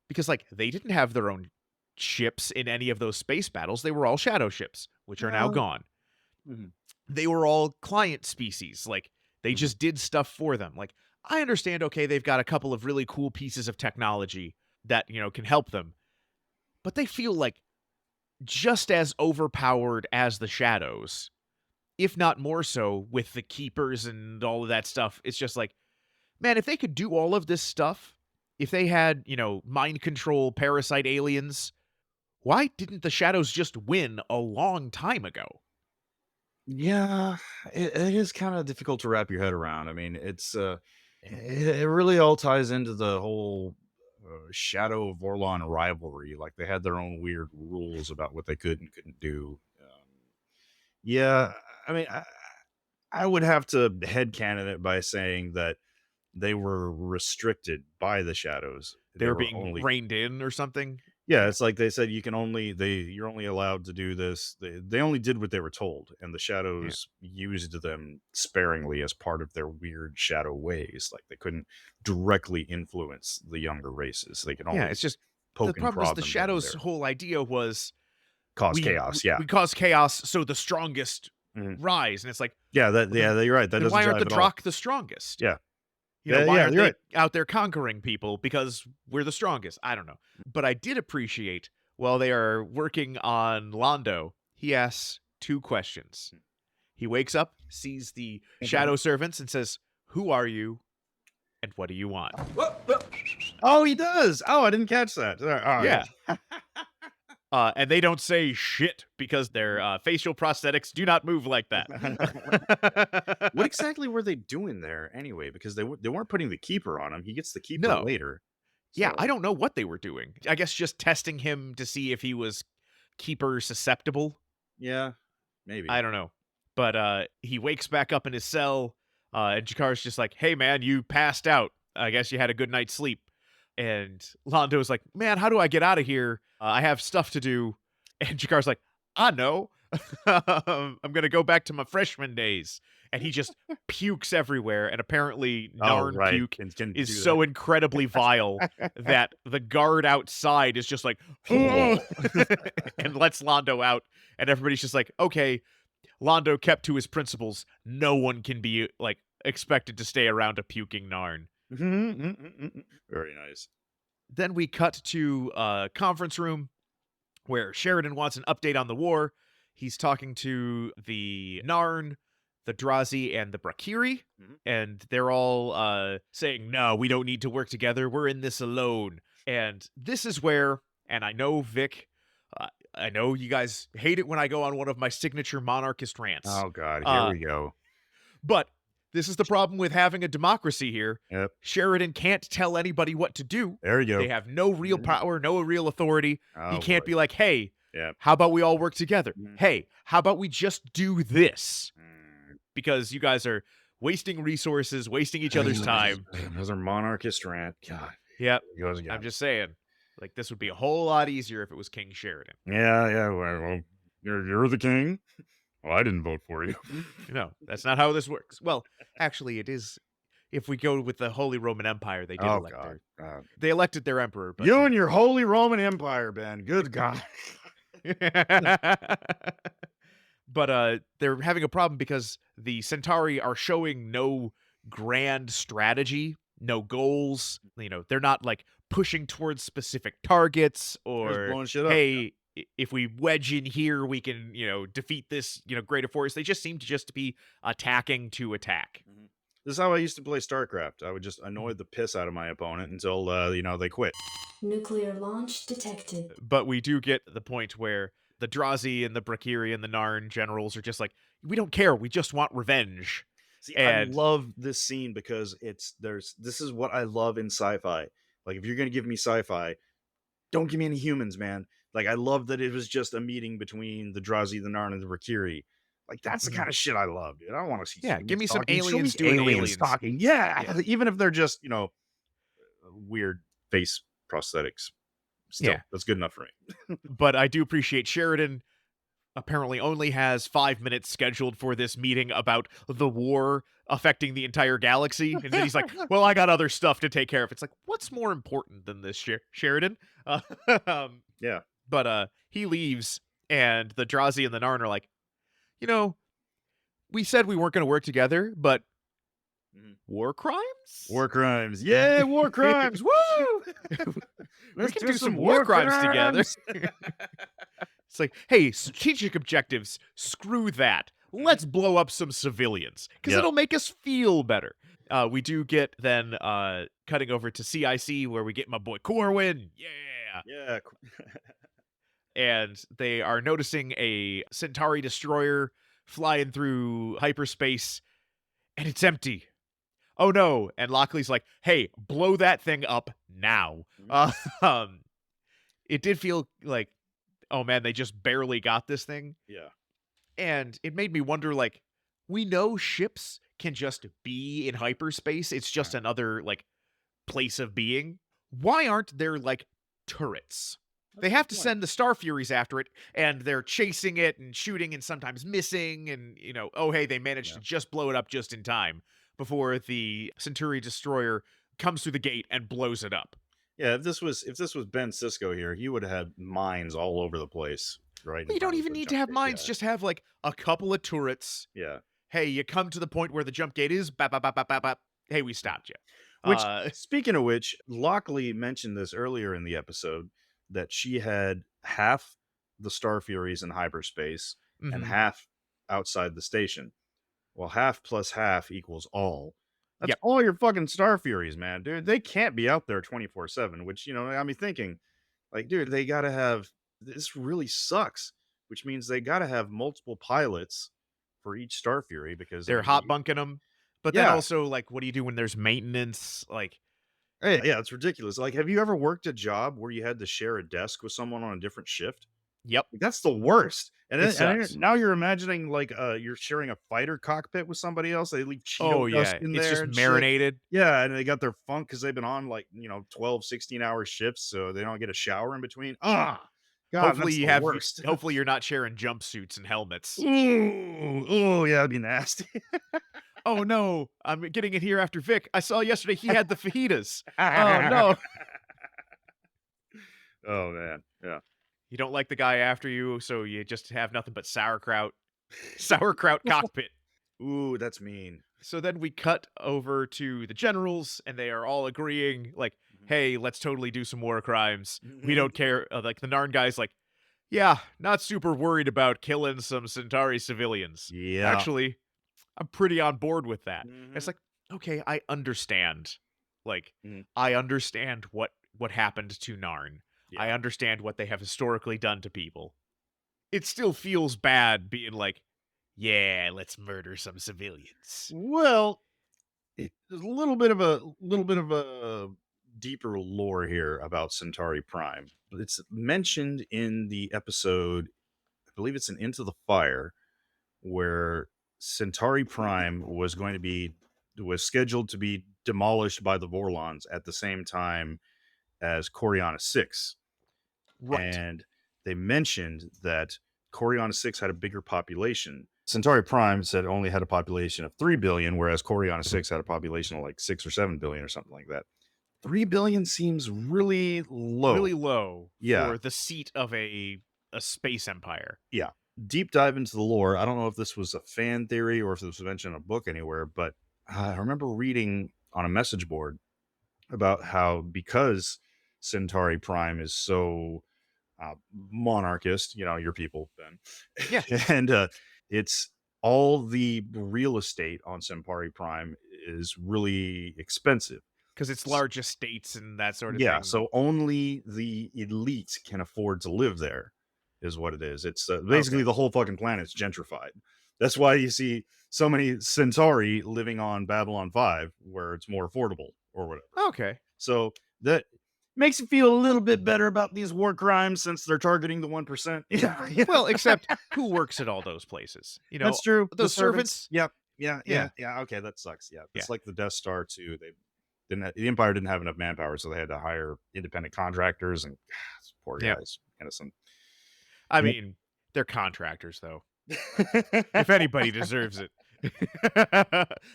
[SPEAKER 1] Because, like, they didn't have their own ships in any of those space battles. They were all shadow ships, which are now
[SPEAKER 2] Well,
[SPEAKER 1] gone.
[SPEAKER 2] Mhm.
[SPEAKER 1] They were all client species. Like, they
[SPEAKER 2] Mhm.
[SPEAKER 1] just did stuff for them. Like, I understand, okay, they've got a couple of really cool pieces of technology that, can help them. But they feel like just as overpowered as the shadows, if not more so with the keepers and all of that stuff. It's just like, man, if they could do all of this stuff, if they had, mind control parasite aliens, why didn't the shadows just win a long time ago?
[SPEAKER 2] Yeah, it is kind of difficult to wrap your head around. I mean, it really all ties into the whole Shadow of Orlon rivalry. Like they had their own weird rules about what they could and couldn't do. Yeah, I mean, I would have to headcanon it by saying that they were restricted by the shadows.
[SPEAKER 1] They
[SPEAKER 2] They
[SPEAKER 1] were
[SPEAKER 2] were
[SPEAKER 1] being
[SPEAKER 2] only
[SPEAKER 1] reined in or something.
[SPEAKER 2] Yeah, it's like they said you're only allowed to do this. They only did what they were told, and the
[SPEAKER 1] Yeah.
[SPEAKER 2] shadows used them sparingly as part of their weird shadow ways. Like they couldn't directly influence the younger races. They could
[SPEAKER 1] Yeah,
[SPEAKER 2] only
[SPEAKER 1] it's just the
[SPEAKER 2] poke and
[SPEAKER 1] problem is
[SPEAKER 2] prod
[SPEAKER 1] the
[SPEAKER 2] them here and
[SPEAKER 1] shadows'
[SPEAKER 2] there.
[SPEAKER 1] whole idea was
[SPEAKER 2] Cause
[SPEAKER 1] we
[SPEAKER 2] chaos, yeah.
[SPEAKER 1] we cause chaos so the strongest
[SPEAKER 2] Mhm.
[SPEAKER 1] rise, and it's like,
[SPEAKER 2] Yeah, you're right. That
[SPEAKER 1] then
[SPEAKER 2] doesn't
[SPEAKER 1] why aren't the
[SPEAKER 2] jive at all.
[SPEAKER 1] Drock the strongest?
[SPEAKER 2] Yeah.
[SPEAKER 1] Why
[SPEAKER 2] Yeah,
[SPEAKER 1] aren't
[SPEAKER 2] you're
[SPEAKER 1] they
[SPEAKER 2] right.
[SPEAKER 1] out there conquering people? Because we're the strongest. I don't know. But I did appreciate while they are working on Londo, he asks 2 questions. He wakes up, sees the shadow servants, and says, "Who are you, and what do you want?"
[SPEAKER 2] Oh, he does. Oh, I didn't catch that. All right.
[SPEAKER 1] Yeah. And they don't say shit because their facial prosthetics do not move like that.
[SPEAKER 2] What exactly were they doing there anyway? Because they weren't putting the keeper on him. He gets the keeper
[SPEAKER 1] No.
[SPEAKER 2] later.
[SPEAKER 1] Yeah, I
[SPEAKER 2] So,
[SPEAKER 1] don't know what they were doing. I guess just testing him to see if he was keeper susceptible.
[SPEAKER 2] yeah, maybe.
[SPEAKER 1] I don't know. But he wakes back up in his cell, and Jakar's just like, "Hey, man, you passed out. I guess you had a good night's sleep." And Londo's like, "Man, how do I get out of here? I have stuff to do." And Jakar's like, "I know. I'm going to go back to my freshman days." And he just pukes everywhere. And apparently Narn puke
[SPEAKER 2] Can
[SPEAKER 1] is
[SPEAKER 2] do
[SPEAKER 1] so
[SPEAKER 2] that.
[SPEAKER 1] incredibly vile that the guard outside is just like, and lets Londo out. And everybody's just like, okay, Londo kept to his principles. No one can be like expected to stay around a puking Narn.
[SPEAKER 2] Very nice.
[SPEAKER 1] Then we cut to a conference room where Sheridan wants an update on the war. He's talking to the Narn, the Drazi, and the Brakiri,
[SPEAKER 2] Mhm.
[SPEAKER 1] and they're all saying, "No, we don't need to work together. We're in this alone." And this is where, and I know Vic, I know you guys hate it when I go on one of my signature monarchist rants.
[SPEAKER 2] Oh God, here
[SPEAKER 1] Uh,
[SPEAKER 2] we go.
[SPEAKER 1] But this is the problem with having a democracy here.
[SPEAKER 2] Yep.
[SPEAKER 1] Sheridan can't tell anybody what to do.
[SPEAKER 2] There you go.
[SPEAKER 1] They have no real power, no real authority. He
[SPEAKER 2] Oh,
[SPEAKER 1] can't
[SPEAKER 2] boy.
[SPEAKER 1] be like, hey,
[SPEAKER 2] Yeah.
[SPEAKER 1] how about we all work together?
[SPEAKER 2] Mhm.
[SPEAKER 1] Hey, how about we just do this?
[SPEAKER 2] Mm.
[SPEAKER 1] Because you guys are wasting resources, wasting each other's time.
[SPEAKER 2] Those are monarchist rant. God.
[SPEAKER 1] Yep.
[SPEAKER 2] He goes again.
[SPEAKER 1] I'm just saying. Like, this would be a whole lot easier if it was King Sheridan.
[SPEAKER 2] Yeah. Well, you're the king. Well, I didn't vote for you.
[SPEAKER 1] No, that's not how this works. Well, actually, it is. If we go with the Holy Roman Empire, they did
[SPEAKER 2] Oh
[SPEAKER 1] elect
[SPEAKER 2] God.
[SPEAKER 1] they elected their emperor. But
[SPEAKER 2] You and your Holy Roman Empire, Ben. Good God.
[SPEAKER 1] but they're having a problem because the Centauri are showing no grand strategy, no goals. You know, they're not like pushing towards specific targets
[SPEAKER 2] They're just
[SPEAKER 1] or
[SPEAKER 2] blowing shit up.
[SPEAKER 1] hey, if we wedge in here, we can, defeat this, greater force. They just seem to just be attacking to attack.
[SPEAKER 2] This is how I used to play StarCraft. I would just annoy the piss out of my opponent until they quit.
[SPEAKER 5] Nuclear launch detected.
[SPEAKER 1] But we do get the point where the Drazi and the Brakiri and the Narn generals are just like, we don't care. We just want revenge.
[SPEAKER 2] See,
[SPEAKER 1] And-
[SPEAKER 2] I love this scene because this is what I love in sci-fi. Like, if you're gonna give me sci-fi, don't give me any humans, man. Like, I love that it was just a meeting between the Drazi, the Narn, and the Brakiri. Like, that's the kind of shit I love, dude. I want to see.
[SPEAKER 1] Yeah, give
[SPEAKER 2] humans
[SPEAKER 1] me some
[SPEAKER 2] talking. Show me
[SPEAKER 1] aliens doing aliens.
[SPEAKER 2] talking. Yeah, even if they're just weird face prosthetics. Still,
[SPEAKER 1] Yeah.
[SPEAKER 2] that's good enough for me.
[SPEAKER 1] But I do appreciate Sheridan apparently only has 5 minutes scheduled for this meeting about the war affecting the entire galaxy. And then he's like, well, I got other stuff to take care of. It's like, what's more important than this, Sheridan?
[SPEAKER 2] Yeah.
[SPEAKER 1] But he leaves, and the Drazi and the Narn are like, we said we weren't going to work together, but war crimes?
[SPEAKER 2] War crimes. Yeah, war crimes. Woo!
[SPEAKER 1] We can do some war crimes together. It's like, hey, strategic objectives, screw that. Let's blow up some civilians, because
[SPEAKER 2] Yep.
[SPEAKER 1] it'll make us feel better. We do get then cutting over to CIC, where we get my boy Corwin. Yeah.
[SPEAKER 2] Yeah.
[SPEAKER 1] And they are noticing a Centauri destroyer flying through hyperspace, and it's empty. Oh no. And Lockley's like, hey, blow that thing up now. It did feel like, oh man, they just barely got this thing.
[SPEAKER 2] Yeah.
[SPEAKER 1] And it made me wonder, like, we know ships can just be in hyperspace. It's just another, like, place of being. Why aren't there, like, turrets? They have to send the Star Furies after it, and they're chasing it and shooting and sometimes missing. And, oh, hey, they managed to just blow it up just in time before the Centauri destroyer comes through the gate and blows it up.
[SPEAKER 2] Yeah, if this was Ben Sisko here, he would have had mines all over the place, right?
[SPEAKER 1] Well, you don't even need to have mines. Just have, like, a couple of turrets.
[SPEAKER 2] Yeah.
[SPEAKER 1] Hey, you come to the point where the jump gate is, bap, bap, bap, bap, bap, bap. Hey, we stopped you.
[SPEAKER 2] Which, speaking of which, Lockley mentioned this earlier in the episode, that she had half the Star Furies in hyperspace and half outside the station. Well, half plus half equals all. That's all your fucking Star Furies, man, dude. They can't be out there 24/7, which, got me thinking, like, dude, they got to have, this really sucks, which means they got to have multiple pilots for each Star Fury, because
[SPEAKER 1] they're hot bunking them. But then
[SPEAKER 2] Yeah.
[SPEAKER 1] also, like, what do you do when there's maintenance? Like,
[SPEAKER 2] yeah, it's ridiculous. Like, have you ever worked a job where you had to share a desk with someone on a different shift?
[SPEAKER 1] yep.
[SPEAKER 2] Like, that's the worst. And
[SPEAKER 1] It
[SPEAKER 2] then
[SPEAKER 1] sucks.
[SPEAKER 2] now you're imagining, like, you're sharing a fighter cockpit with somebody else. They leave Cheeto
[SPEAKER 1] Oh,
[SPEAKER 2] dust
[SPEAKER 1] yeah.
[SPEAKER 2] in
[SPEAKER 1] It's
[SPEAKER 2] there
[SPEAKER 1] just
[SPEAKER 2] and shit.
[SPEAKER 1] marinated.
[SPEAKER 2] Yeah, and they got their funk because they've been on, like, 12, 16-hour shifts, so they don't get a shower in between. God,
[SPEAKER 1] Hopefully
[SPEAKER 2] that's
[SPEAKER 1] you
[SPEAKER 2] the
[SPEAKER 1] have.
[SPEAKER 2] worst.
[SPEAKER 1] Hopefully you're not sharing jumpsuits and helmets.
[SPEAKER 2] Ooh, yeah, that'd be nasty.
[SPEAKER 1] Oh no, I'm getting it here after Vic. I saw yesterday he had the fajitas. Oh no.
[SPEAKER 2] Oh man, yeah.
[SPEAKER 1] You don't like the guy after you, so you just have nothing but sauerkraut. Sauerkraut cockpit.
[SPEAKER 2] Ooh, that's mean.
[SPEAKER 1] So then we cut over to the generals, and they are all agreeing, like, hey, let's totally do some war crimes. We don't care. Like, the Narn guy's like, yeah, not super worried about killing some Centauri civilians.
[SPEAKER 2] Yeah.
[SPEAKER 1] Actually, I'm pretty on board with that.
[SPEAKER 2] Mhm.
[SPEAKER 1] It's like, okay, I understand. Like,
[SPEAKER 2] Mhm.
[SPEAKER 1] I understand what happened to Narn.
[SPEAKER 2] Yeah.
[SPEAKER 1] I understand what they have historically done to people. it still feels bad being like, yeah, let's murder some civilians.
[SPEAKER 2] Well, there's a little bit of a deeper lore here about Centauri Prime. It's mentioned in the episode, I believe it's in Into the Fire, where Centauri Prime was scheduled to be demolished by the Vorlons at the same time as Coriolis 6.
[SPEAKER 1] Right.
[SPEAKER 2] And they mentioned that Coriolis 6 had a bigger population. Centauri Prime said it only had a population of 3 billion, whereas Coriolis 6 had a population of like 6 or 7 billion or something like that. 3 billion seems really low.
[SPEAKER 1] Really low
[SPEAKER 2] Yeah.
[SPEAKER 1] for the seat of a space empire.
[SPEAKER 2] Yeah. Deep dive into the lore. I don't know if this was a fan theory or if this was mentioned in a book anywhere, but I remember reading on a message board about how because Centauri Prime is so monarchist, your people, Ben.
[SPEAKER 1] Yeah.
[SPEAKER 2] And it's all the real estate on Centauri Prime is really expensive.
[SPEAKER 1] Because it's large estates and that sort of
[SPEAKER 2] Yeah,
[SPEAKER 1] thing.
[SPEAKER 2] so only the elite can afford to live there, is what it is. It's basically the whole fucking planet's gentrified. That's why you see so many Centauri living on Babylon 5, where it's more affordable or whatever.
[SPEAKER 1] Okay.
[SPEAKER 2] So that makes you feel a little bit better about these war crimes since they're targeting the 1%. Yeah.
[SPEAKER 1] Well, except who works at all those places?
[SPEAKER 2] That's true.
[SPEAKER 1] those
[SPEAKER 2] The
[SPEAKER 1] servants?
[SPEAKER 2] Yep. Yeah.
[SPEAKER 1] Yeah.
[SPEAKER 2] Okay, that sucks. Yeah. It's
[SPEAKER 1] Yeah.
[SPEAKER 2] like the Death Star too. The Empire didn't have enough manpower, so they had to hire independent contractors, and poor
[SPEAKER 1] Yep.
[SPEAKER 2] guys, innocent.
[SPEAKER 1] I mean, they're contractors, though. If anybody deserves it.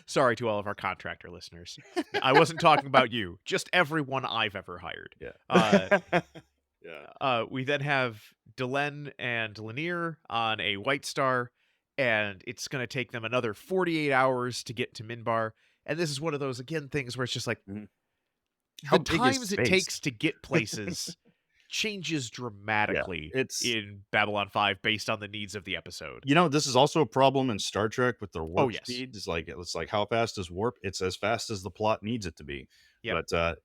[SPEAKER 1] Sorry to all of our contractor listeners. I wasn't talking about you, just everyone I've ever hired.
[SPEAKER 2] Yeah.
[SPEAKER 1] We then have Delenn and Lanier on a White Star, and it's going to take them another 48 hours to get to Minbar. And this is one of those, again, things where it's just like,
[SPEAKER 2] How
[SPEAKER 1] the
[SPEAKER 2] big is
[SPEAKER 1] times it
[SPEAKER 2] space?
[SPEAKER 1] takes to get places changes dramatically
[SPEAKER 2] it's-
[SPEAKER 1] in Babylon 5 based on the needs of the episode.
[SPEAKER 2] This is also a problem in Star Trek with their warp
[SPEAKER 1] yes.
[SPEAKER 2] speed. It's like how fast is warp? It's as fast as the plot needs it to be.
[SPEAKER 1] Yep.
[SPEAKER 2] But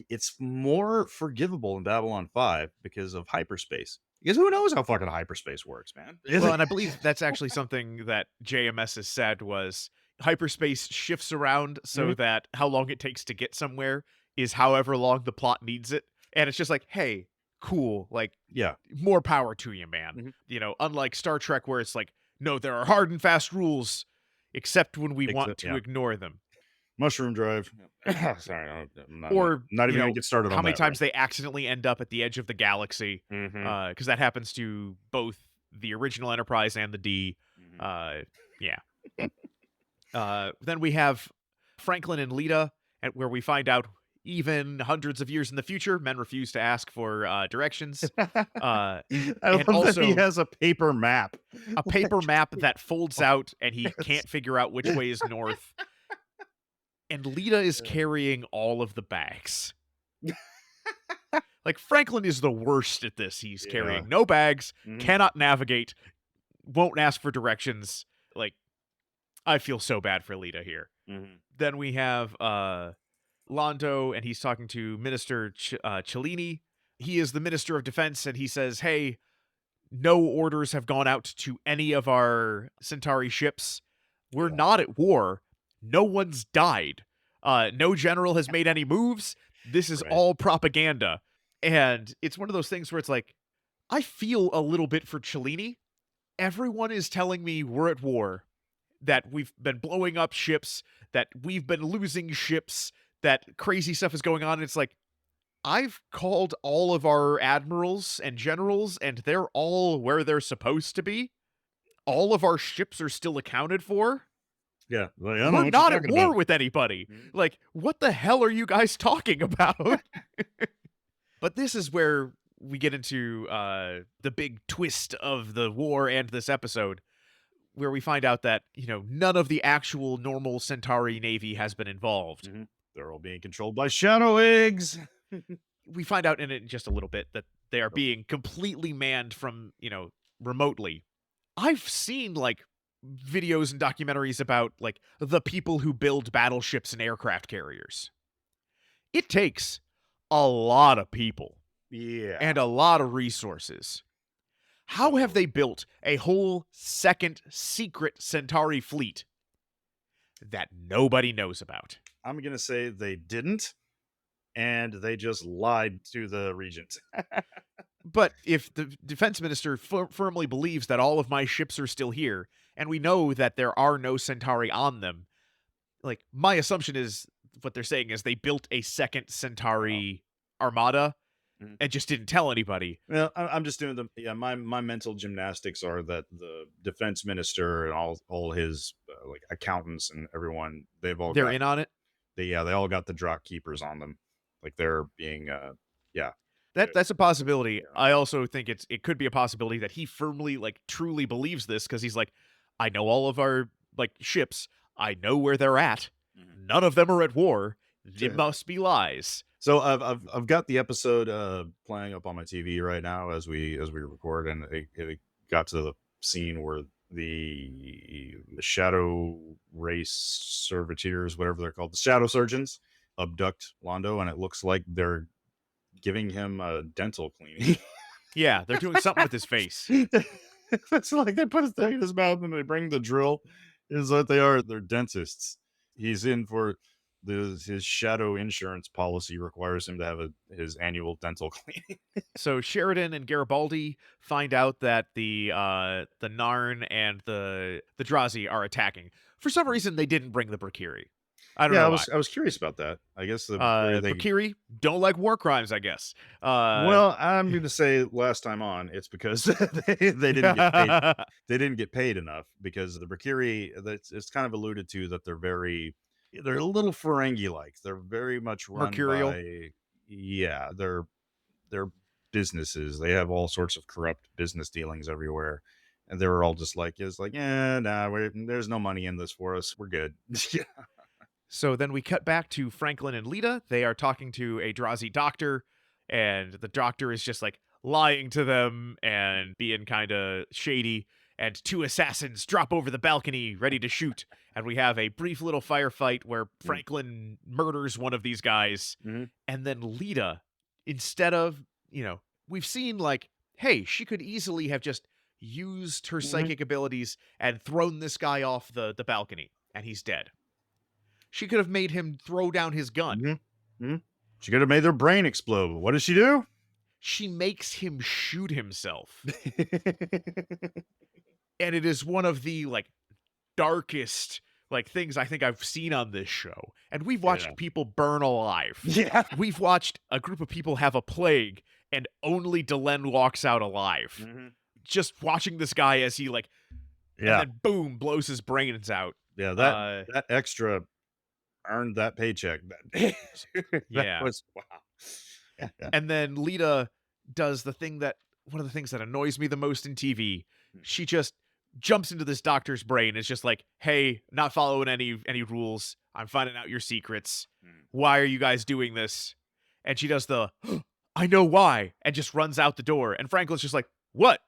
[SPEAKER 2] it's more forgivable in Babylon 5 because of hyperspace. Because who knows how fucking hyperspace works, man?
[SPEAKER 1] Well, and I believe that's actually something that JMS has said was hyperspace shifts around so that how long it takes to get somewhere is however long the plot needs it. And it's just like, hey, cool. Like,
[SPEAKER 2] yeah,
[SPEAKER 1] more power to you, man. Unlike Star Trek where it's like, no, there are hard and fast rules, except when we want to ignore them.
[SPEAKER 2] Mushroom drive. Sorry, I'm not
[SPEAKER 1] Or
[SPEAKER 2] even going to get started on
[SPEAKER 1] how many
[SPEAKER 2] that,
[SPEAKER 1] times they accidentally end up at the edge of the galaxy,
[SPEAKER 2] right?
[SPEAKER 1] because that happens to both the original Enterprise and the D. Then we have Franklin and Lyta, where we find out even hundreds of years in the future, men refuse to ask for directions.
[SPEAKER 2] I love that he has a paper map.
[SPEAKER 1] A paper map that folds out, and he can't figure out which way is north. And Lyta is carrying all of the bags. Like, Franklin is the worst at this. He's carrying no bags, cannot navigate, won't ask for directions. Like, I feel so bad for Lyta here. Then we have Londo, and he's talking to Minister Cellini. He is the Minister of Defense, and he says, hey, no orders have gone out to any of our Centauri ships. We're not at war. No one's died. No general has made any moves. This is all propaganda. And it's one of those things where it's like, I feel a little bit for Cellini. Everyone is telling me we're at war, that we've been blowing up ships, that we've been losing ships, that crazy stuff is going on. And it's like, I've called all of our admirals and generals, and they're all where they're supposed to be. All of our ships are still accounted for.
[SPEAKER 2] Yeah,
[SPEAKER 1] we're not at war with anybody. Like, what the hell are you guys talking about? But this is where we get into the big twist of the war and this episode, where we find out that, none of the actual normal Centauri Navy has been involved.
[SPEAKER 2] They're all being controlled by shadow eggs.
[SPEAKER 1] We find out in it in just a little bit that they are being completely manned from, remotely. I've seen, videos and documentaries about, the people who build battleships and aircraft carriers. It takes a lot of people.
[SPEAKER 2] Yeah.
[SPEAKER 1] And a lot of resources. How have they built a whole second secret Centauri fleet that nobody knows about?
[SPEAKER 2] I'm gonna say they didn't, and they just lied to the regent.
[SPEAKER 1] But if the defense minister firmly believes that all of my ships are still here, and we know that there are no Centauri on them, like, my assumption is what they're saying is they built a second Centauri armada
[SPEAKER 2] Mhm.
[SPEAKER 1] and just didn't tell anybody.
[SPEAKER 2] Well, I'm just doing the my mental gymnastics are that the defense minister and all his like accountants and everyone they've all
[SPEAKER 1] They're
[SPEAKER 2] got
[SPEAKER 1] in on it.
[SPEAKER 2] they all got the drop keepers on them, like they're being yeah.
[SPEAKER 1] That's a possibility.
[SPEAKER 2] Yeah.
[SPEAKER 1] I also think it could be a possibility that he firmly, like, truly believes this because he's like, I know all of our, like, ships. I know where they're at.
[SPEAKER 2] Mhm.
[SPEAKER 1] None of them are at war. It
[SPEAKER 2] Yeah.
[SPEAKER 1] must be lies.
[SPEAKER 2] So I've got the episode playing up on my TV right now as we record, and it got to the scene where the shadow race servitors, whatever they're called, the shadow surgeons, abduct Londo, and it looks like they're giving him a dental cleaning.
[SPEAKER 1] Yeah, they're doing something with his face.
[SPEAKER 2] It's like they put his thing in his mouth and they bring the drill. Is what they are. They're dentists. He's in for his shadow insurance policy requires him to have his annual dental cleaning.
[SPEAKER 1] So Sheridan and Garibaldi find out that the Narn and the Drazi are attacking. For some reason, they didn't bring the Brakiri. I don't
[SPEAKER 2] Yeah,
[SPEAKER 1] know
[SPEAKER 2] I was curious about that. I guess the
[SPEAKER 1] why.
[SPEAKER 2] they
[SPEAKER 1] Brakiri don't like war crimes, I guess.
[SPEAKER 2] well, I'm going to say last time on, it's because they didn't get paid. They didn't get paid enough because the Brakiri. It's kind of alluded to that they're a little Ferengi like. They're very much run
[SPEAKER 1] Mercurial?
[SPEAKER 2] by they're businesses. They have all sorts of corrupt business dealings everywhere. And they were all just like, yeah, nah, there's no money in this for us. We're good. Yeah.
[SPEAKER 1] So then we cut back to Franklin and Lyta. They are talking to a Drazi doctor, and the doctor is just like lying to them and being kind of shady. And two assassins drop over the balcony ready to shoot. And we have a brief little firefight where Franklin murders one of these guys.
[SPEAKER 2] Mhm.
[SPEAKER 1] And then Lyta, instead of, we've seen like, hey, she could easily have just used her psychic abilities and thrown this guy off the balcony, and he's dead. She could have made him throw down his gun.
[SPEAKER 2] She could have made their brain explode. What does she do?
[SPEAKER 1] She makes him shoot himself. And it is one of the like darkest like things I think I've seen on this show. And we've watched people burn alive.
[SPEAKER 2] Yeah.
[SPEAKER 1] We've watched a group of people have a plague and only Delenn walks out alive. Just watching this guy as he like and then boom, blows his brains out.
[SPEAKER 2] Yeah, that extra earned that paycheck.
[SPEAKER 1] Yeah.
[SPEAKER 2] Was, wow.
[SPEAKER 1] And then Lyta does one of the things that annoys me the most in TV. She just jumps into this doctor's brain. It's just like, hey, not following any rules. I'm finding out your secrets. Why are you guys doing this? And she does the, I know why, and just runs out the door. And Franklin's just like, what?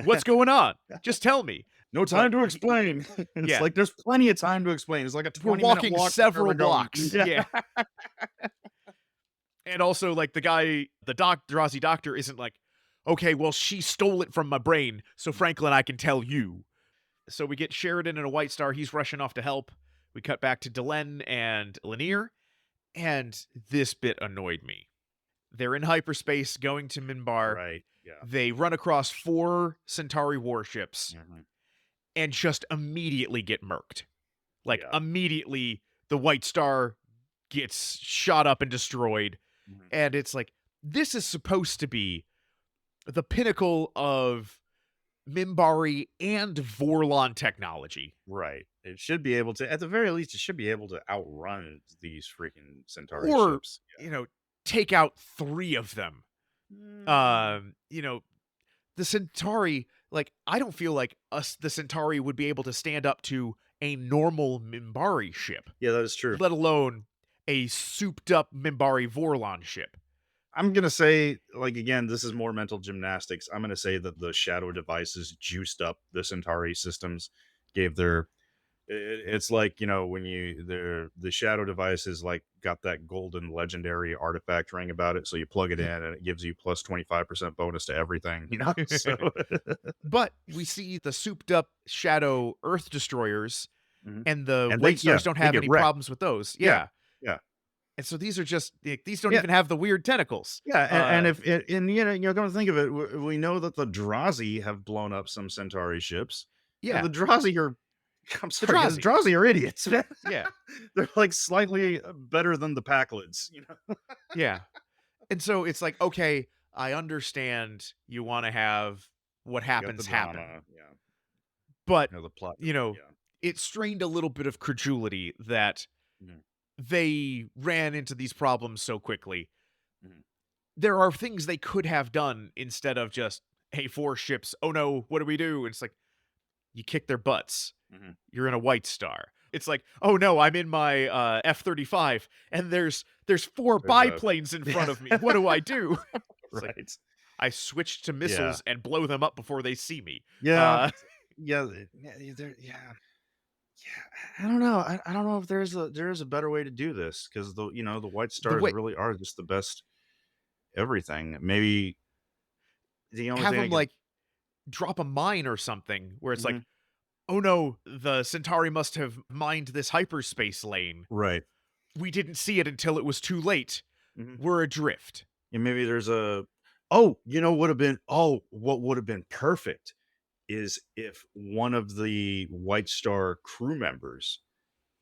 [SPEAKER 1] What's going on? Just tell me.
[SPEAKER 2] No time to explain. And it's like, there's plenty of time to explain. It's like a 20-minute
[SPEAKER 1] walking
[SPEAKER 2] walk
[SPEAKER 1] several
[SPEAKER 2] where we're going.
[SPEAKER 1] blocks. Yeah. And also, like, the guy, the Drazi doctor isn't like, okay, well, she stole it from my brain, so Franklin, I can tell you. So we get Sheridan and a White Star. He's rushing off to help. We cut back to Delenn and Lanier, and this bit annoyed me. They're in hyperspace going to Minbar.
[SPEAKER 2] Right, yeah.
[SPEAKER 1] They run across 4 Centauri warships and just immediately get murked. Like, immediately, the White Star gets shot up and destroyed. And it's like, this is supposed to be the pinnacle of Minbari and Vorlon technology.
[SPEAKER 2] Right. It should be able to, at the very least, it should be able to outrun these freaking Centauri
[SPEAKER 1] Or,
[SPEAKER 2] ships.
[SPEAKER 1] Take out 3 of them. The Centauri, like, I don't feel like the Centauri would be able to stand up to a normal Minbari ship.
[SPEAKER 2] Yeah, that is true.
[SPEAKER 1] Let alone a souped-up Minbari Vorlon ship.
[SPEAKER 2] I'm going to say, like, again, this is more mental gymnastics. I'm going to say that the shadow devices juiced up the Centauri systems, gave their It's like, when the shadow device is like got that golden legendary artifact ring about it, so you plug it in and it gives you plus 25% bonus to everything, so
[SPEAKER 1] But we see the souped up shadow Earth destroyers,
[SPEAKER 2] Mhm.
[SPEAKER 1] and the
[SPEAKER 2] And
[SPEAKER 1] White Stars don't
[SPEAKER 2] they
[SPEAKER 1] have
[SPEAKER 2] get
[SPEAKER 1] any
[SPEAKER 2] wrecked.
[SPEAKER 1] problems with those.
[SPEAKER 2] Yeah.
[SPEAKER 1] Yeah.
[SPEAKER 2] Yeah.
[SPEAKER 1] And so these are just these don't
[SPEAKER 2] Yeah.
[SPEAKER 1] even have the weird tentacles.
[SPEAKER 2] Yeah, and
[SPEAKER 1] Uh,
[SPEAKER 2] if and you're going to think of it, we know that the Drazi have blown up some Centauri ships.
[SPEAKER 1] yeah,
[SPEAKER 2] The Drazi are, I'm sorry, the
[SPEAKER 1] Drazi.
[SPEAKER 2] Drazi are idiots, man.
[SPEAKER 1] Yeah.
[SPEAKER 2] They're like slightly better than the Packlids.
[SPEAKER 1] Yeah. And so it's like, okay, I understand you want to have what
[SPEAKER 2] You got the
[SPEAKER 1] happens happen.
[SPEAKER 2] drama, yeah,
[SPEAKER 1] But,
[SPEAKER 2] the plot,
[SPEAKER 1] you know,
[SPEAKER 2] yeah.
[SPEAKER 1] it strained a little bit of credulity that
[SPEAKER 2] Mhm.
[SPEAKER 1] they ran into these problems so quickly.
[SPEAKER 2] Mhm.
[SPEAKER 1] There are things they could have done instead of just, hey, 4 ships. Oh no, what do we do? And it's like, you kick their butts.
[SPEAKER 2] Mhm.
[SPEAKER 1] You're in a White Star. It's like, oh no, I'm in my F-35 and there's 4
[SPEAKER 2] There's a
[SPEAKER 1] biplanes in front of me. What do I do? It's like,
[SPEAKER 2] right.
[SPEAKER 1] I switch to
[SPEAKER 2] Yeah.
[SPEAKER 1] missiles and blow them up before they see me.
[SPEAKER 2] Yeah. Yeah, yeah. I don't know. I don't know if there is a better way to do this, because the White Stars
[SPEAKER 1] way-
[SPEAKER 2] really are just the best everything. Maybe the only
[SPEAKER 1] Have
[SPEAKER 2] thing I
[SPEAKER 1] them
[SPEAKER 2] can,
[SPEAKER 1] like drop a mine or something where it's like,
[SPEAKER 2] Mhm.
[SPEAKER 1] oh no, the Centauri must have mined this hyperspace lane.
[SPEAKER 2] right.
[SPEAKER 1] We didn't see it until it was too late.
[SPEAKER 2] Mhm.
[SPEAKER 1] We're adrift.
[SPEAKER 2] And maybe there's what would have been perfect is if one of the White Star crew members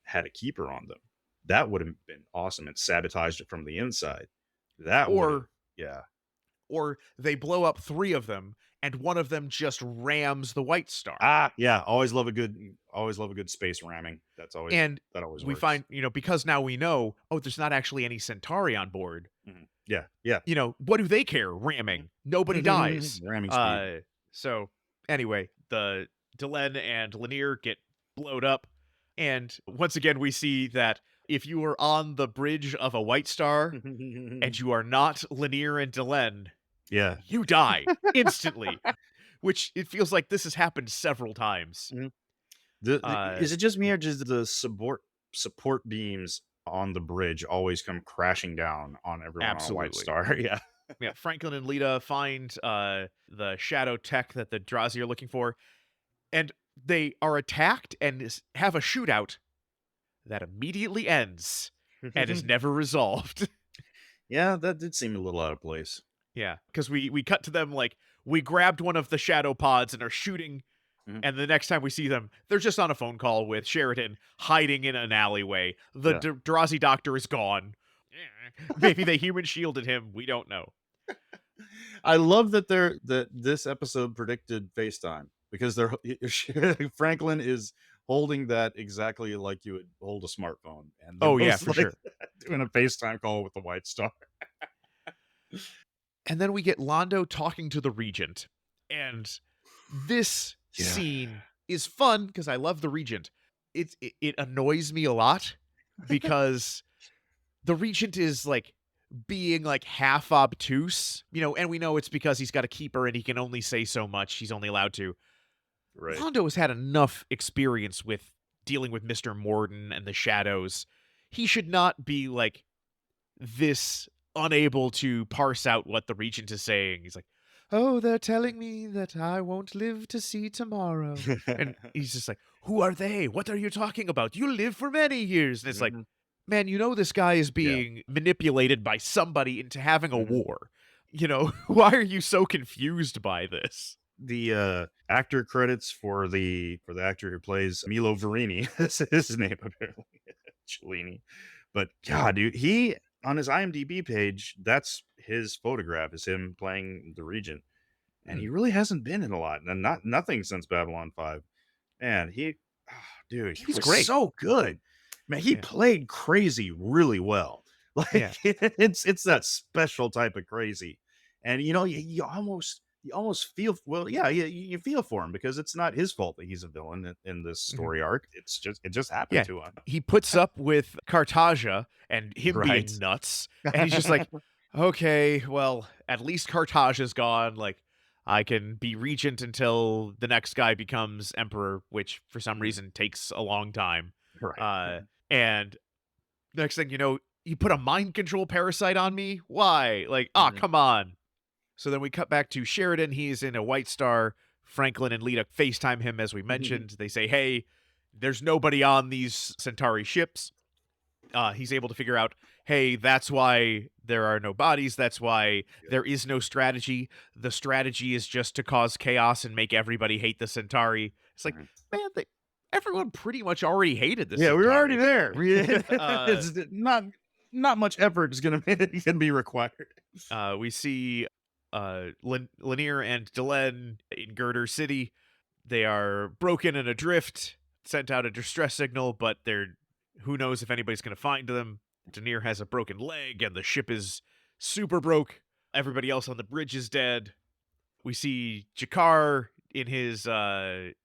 [SPEAKER 2] had a keeper on them. That would have been awesome, and sabotaged it from the inside. That would, yeah.
[SPEAKER 1] Or they blow up 3 of them and one of them just rams the White Star.
[SPEAKER 2] Yeah. Always love a good space ramming.
[SPEAKER 1] And
[SPEAKER 2] That always
[SPEAKER 1] we
[SPEAKER 2] works.
[SPEAKER 1] find, because now we know, oh, there's not actually any Centauri on board.
[SPEAKER 2] Mhm. Yeah.
[SPEAKER 1] What do they care? Ramming. Nobody dies.
[SPEAKER 2] Ramming speed.
[SPEAKER 1] So anyway, the Delenn and Lanier get blowed up. And once again, we see that if you are on the bridge of a White Star and you are not Lanier and Delenn,
[SPEAKER 2] Yeah.
[SPEAKER 1] you die instantly. Which it feels like this has happened several times.
[SPEAKER 2] Is it just me, or does the support beams on the bridge always come crashing down on everyone on a White
[SPEAKER 1] Absolutely.
[SPEAKER 2] Star? Yeah.
[SPEAKER 1] Yeah, Franklin and Lyta find the shadow tech that the Drazi are looking for, and they are attacked and have a shootout that immediately ends and is never resolved.
[SPEAKER 2] Yeah, that did seem a little out of place.
[SPEAKER 1] Yeah, because we cut to them like, we grabbed one of the shadow pods and are shooting,
[SPEAKER 2] Mhm.
[SPEAKER 1] and the next time we see them, they're just on a phone call with Sheridan, hiding in an alleyway. The
[SPEAKER 2] Yeah.
[SPEAKER 1] Drazi doctor is gone. Maybe they human shielded him. We don't know.
[SPEAKER 2] I love that this episode predicted FaceTime, because Franklin is holding that exactly like you would hold a smartphone, and they're
[SPEAKER 1] Oh, yeah,
[SPEAKER 2] both,
[SPEAKER 1] for sure.
[SPEAKER 2] doing a FaceTime call with the White Star.
[SPEAKER 1] And then we get Londo talking to the Regent. And this
[SPEAKER 2] Yeah.
[SPEAKER 1] scene is fun because I love the Regent. It annoys me a lot because the Regent is like being like half obtuse, and we know it's because he's got a keeper and he can only say so much. He's only allowed to.
[SPEAKER 2] Right.
[SPEAKER 1] Londo has had enough experience with dealing with Mr. Morden and the shadows. He should not be like this unable to parse out what the Regent is saying. He's like, oh, they're telling me that I won't live to see tomorrow. And he's just like, who are they? What are you talking about? You'll live for many years. And it's like,
[SPEAKER 2] Mhm.
[SPEAKER 1] man, this guy is being manipulated by somebody into having a
[SPEAKER 2] Mhm.
[SPEAKER 1] war. Why are you so confused by this?
[SPEAKER 2] The actor credits for the actor who plays Milo Verini, that's his name apparently, Cellini. But God, dude, he, on his IMDb page, that's his photograph, is him playing the Regent, and he really hasn't been in a lot, and nothing since Babylon 5. Man, dude, he
[SPEAKER 1] He's
[SPEAKER 2] was
[SPEAKER 1] great.
[SPEAKER 2] so good. Man, he
[SPEAKER 1] Yeah.
[SPEAKER 2] played crazy really well. Like,
[SPEAKER 1] Yeah.
[SPEAKER 2] it's that special type of crazy, and you almost feel, well, yeah, you feel for him, because it's not his fault that he's a villain in this story arc. It just happened
[SPEAKER 1] Yeah.
[SPEAKER 2] to him.
[SPEAKER 1] He puts up with Cartagia and him
[SPEAKER 2] Right.
[SPEAKER 1] being nuts, and he's just like, okay, well, at least Cartagia's gone. Like, I can be regent until the next guy becomes emperor, which for some reason takes a long time.
[SPEAKER 2] Right.
[SPEAKER 1] And next thing you know, you put a mind control parasite on me? Why? Like, come on. So then we cut back to Sheridan. He's in a White Star. Franklin and Lyta FaceTime him, as we mentioned. They say, hey, there's nobody on these Centauri ships. He's able to figure out, hey, that's why there are no bodies. That's why there is no strategy. The strategy is just to cause chaos and make everybody hate the Centauri. It's like, man, everyone pretty much already hated this.
[SPEAKER 2] Yeah, we were already
[SPEAKER 1] Centauri.
[SPEAKER 2] there. It's not much effort is going to be required.
[SPEAKER 1] We see Lanier and Delenn in Girder City. They are broken and adrift, sent out a distress signal, but who knows if anybody's going to find them. Denier has a broken leg, and the ship is super broke. Everybody else on the bridge is dead. We see Jakar in his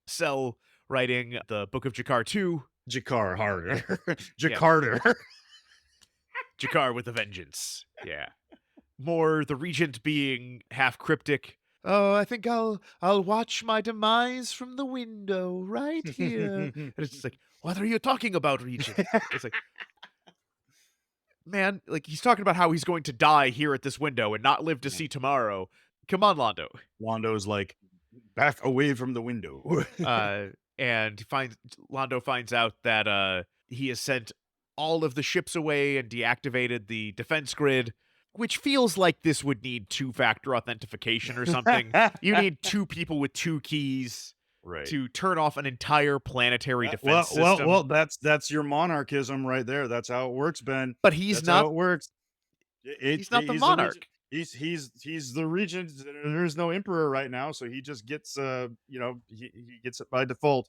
[SPEAKER 1] cell writing the Book of Jakar 2.
[SPEAKER 2] Jakar harder. Jakarter.
[SPEAKER 1] Jakar with a vengeance. Yeah. More the regent being half cryptic. Oh, I think I'll watch my demise from the window right here. And it's just like, what are you talking about, regent? It's like, man, like he's talking about how he's going to die here at this window and not live to see tomorrow. Come on, Londo.
[SPEAKER 2] Londo's like, back away from the window.
[SPEAKER 1] And Londo finds out that he has sent all of the ships away and deactivated the defense grid, which feels like this would need two-factor authentication or something. You need two people with two keys to turn off an entire planetary defense system.
[SPEAKER 2] Well, that's your monarchism right there. That's how it works, Ben.
[SPEAKER 1] But that's not how it
[SPEAKER 2] works.
[SPEAKER 1] He's not the monarch.
[SPEAKER 2] He's the regent. There's no emperor right now, so he just gets he gets it by default.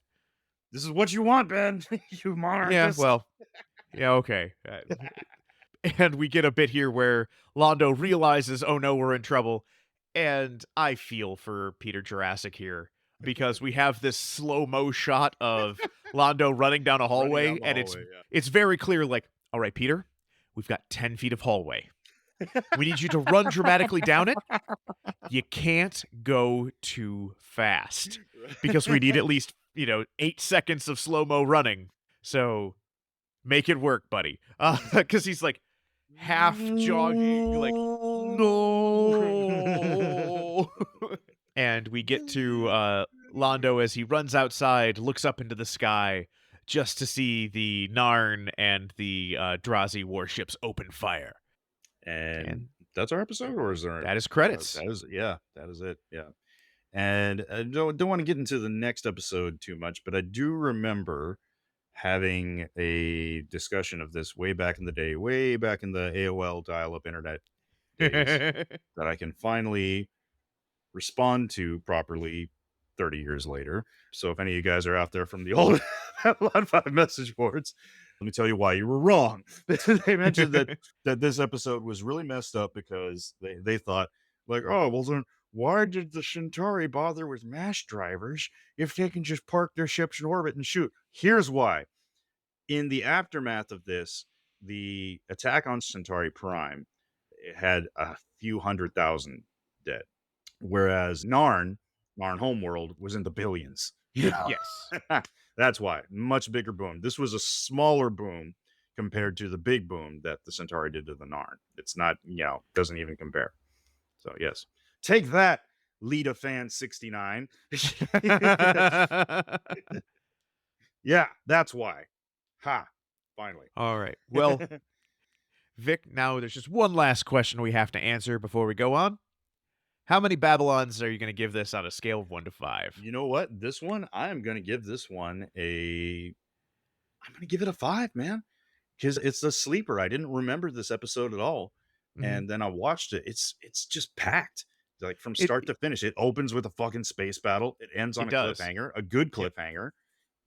[SPEAKER 2] This is what you want, Ben. You monarchist.
[SPEAKER 1] Yeah, well, yeah, okay. And we get a bit here where Londo realizes, oh no, we're in trouble. And I feel for Peter Jurassic here, because we have this slow-mo shot of Londo running down a hallway, it's very clear, like, all right, Peter, we've got 10 feet of hallway. We need you to run dramatically down it. You can't go too fast, because we need at least, 8 seconds of slow-mo running. So make it work, buddy. Because he's like, half jogging, like, no. And we get to Londo as he runs outside, looks up into the sky just to see the Narn and the Drazi warships open fire.
[SPEAKER 2] And that's our episode, or is there?
[SPEAKER 1] That is credits.
[SPEAKER 2] That is it. Yeah. And I don't want to get into the next episode too much, but I do remember having a discussion of this way back in the day, way back in the AOL dial-up internet days, that I can finally respond to properly 30 years later. So if any of you guys are out there from the old Line 5 message boards, let me tell you why you were wrong. They mentioned that this episode was really messed up because they thought, like, oh, well then why did the Centauri bother with mass drivers if they can just park their ships in orbit and shoot? Here's why. In the aftermath of this, the attack on Centauri Prime, it had a few 100,000 dead, whereas Narn Homeworld was in the billions.
[SPEAKER 1] Yes.
[SPEAKER 2] That's why. Much bigger boom. This was a smaller boom compared to the big boom that the Centauri did to the Narn. It's not, doesn't even compare. So, yes. Take that, Lyta fan 69. Yeah, that's why. Ha. Finally.
[SPEAKER 1] All right. Well, Vic, now there's just one last question we have to answer before we go on. How many Babylons are you going to give this on a scale of 1 to 5?
[SPEAKER 2] You know what? This one, I am going to give this one I'm going to give it a 5, man. Because it's a sleeper. I didn't remember this episode at all. And then I watched it. It's just packed. Like from start to finish. It opens with a fucking space battle. It ends on a cliffhanger, a good cliffhanger.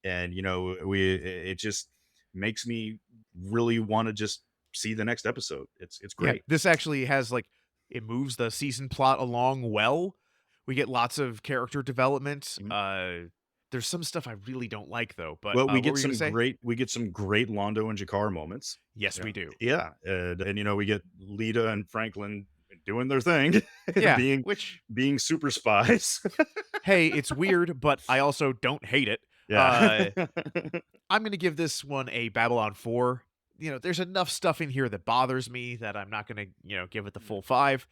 [SPEAKER 2] And, it just makes me really want to just see the next episode. It's great.
[SPEAKER 1] Yeah, this actually has it moves the season plot along well. We get lots of character development. There's some stuff I really don't like though, but
[SPEAKER 2] we get some great Londo and Jakar moments.
[SPEAKER 1] Yes, we do.
[SPEAKER 2] Yeah. And we get Lyta and Franklin doing their thing.
[SPEAKER 1] Yeah,
[SPEAKER 2] being super spies.
[SPEAKER 1] hey, it's weird, but I also don't hate it.
[SPEAKER 2] Yeah.
[SPEAKER 1] I'm going to give this one a Babylon 4. There's enough stuff in here that bothers me that I'm not going to, give it the full 5.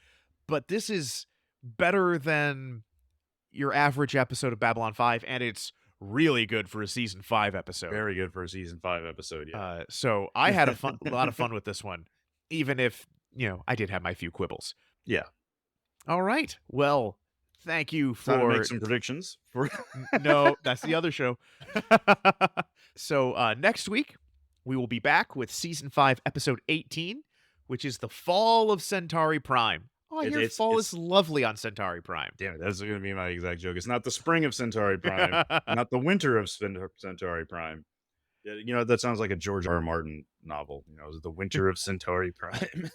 [SPEAKER 1] But this is better than your average episode of Babylon 5, and it's really good for a season 5 episode.
[SPEAKER 2] Very good for a season 5 episode, yeah.
[SPEAKER 1] So I had a lot of fun with this one, even if, I did have my few quibbles.
[SPEAKER 2] Yeah.
[SPEAKER 1] All right. Well, thank you
[SPEAKER 2] Time to
[SPEAKER 1] for
[SPEAKER 2] make some predictions for
[SPEAKER 1] No, that's the other show. So next week, we will be back with Season 5, Episode 18, which is the Fall of Centauri Prime. Oh, I hear fall is lovely on Centauri Prime.
[SPEAKER 2] Damn it, that's going to be my exact joke. It's not the spring of Centauri Prime, not the winter of Centauri Prime. That sounds like a George R. Martin novel. The winter of Centauri Prime.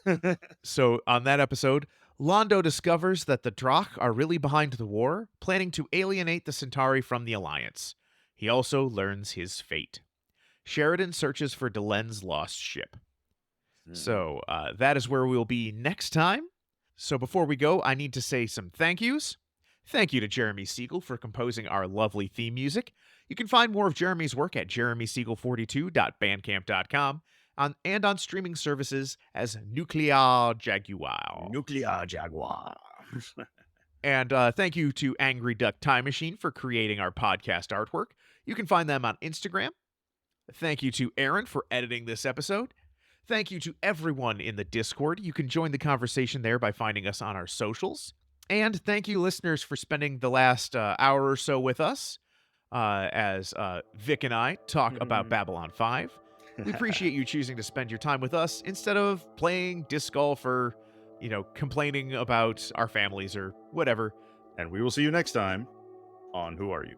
[SPEAKER 1] So on that episode, Londo discovers that the Drakh are really behind the war, planning to alienate the Centauri from the Alliance. He also learns his fate. Sheridan searches for Delen's lost ship. So that is where we'll be next time. So before we go, I need to say some thank yous. Thank you to Jeremy Siegel for composing our lovely theme music. You can find more of Jeremy's work at jeremysiegel42.bandcamp.com and on streaming services as Nuclear Jaguar.
[SPEAKER 2] Nuclear Jaguar.
[SPEAKER 1] And thank you to Angry Duck Time Machine for creating our podcast artwork. You can find them on Instagram. Thank you to Aaron for editing this episode. Thank you to everyone in the Discord. You can join the conversation there by finding us on our socials. And thank you, listeners, for spending the last hour or so with us as Vic and I talk about Babylon 5. We appreciate you choosing to spend your time with us instead of playing disc golf or, complaining about our families or whatever.
[SPEAKER 2] And we will see you next time on Who Are You?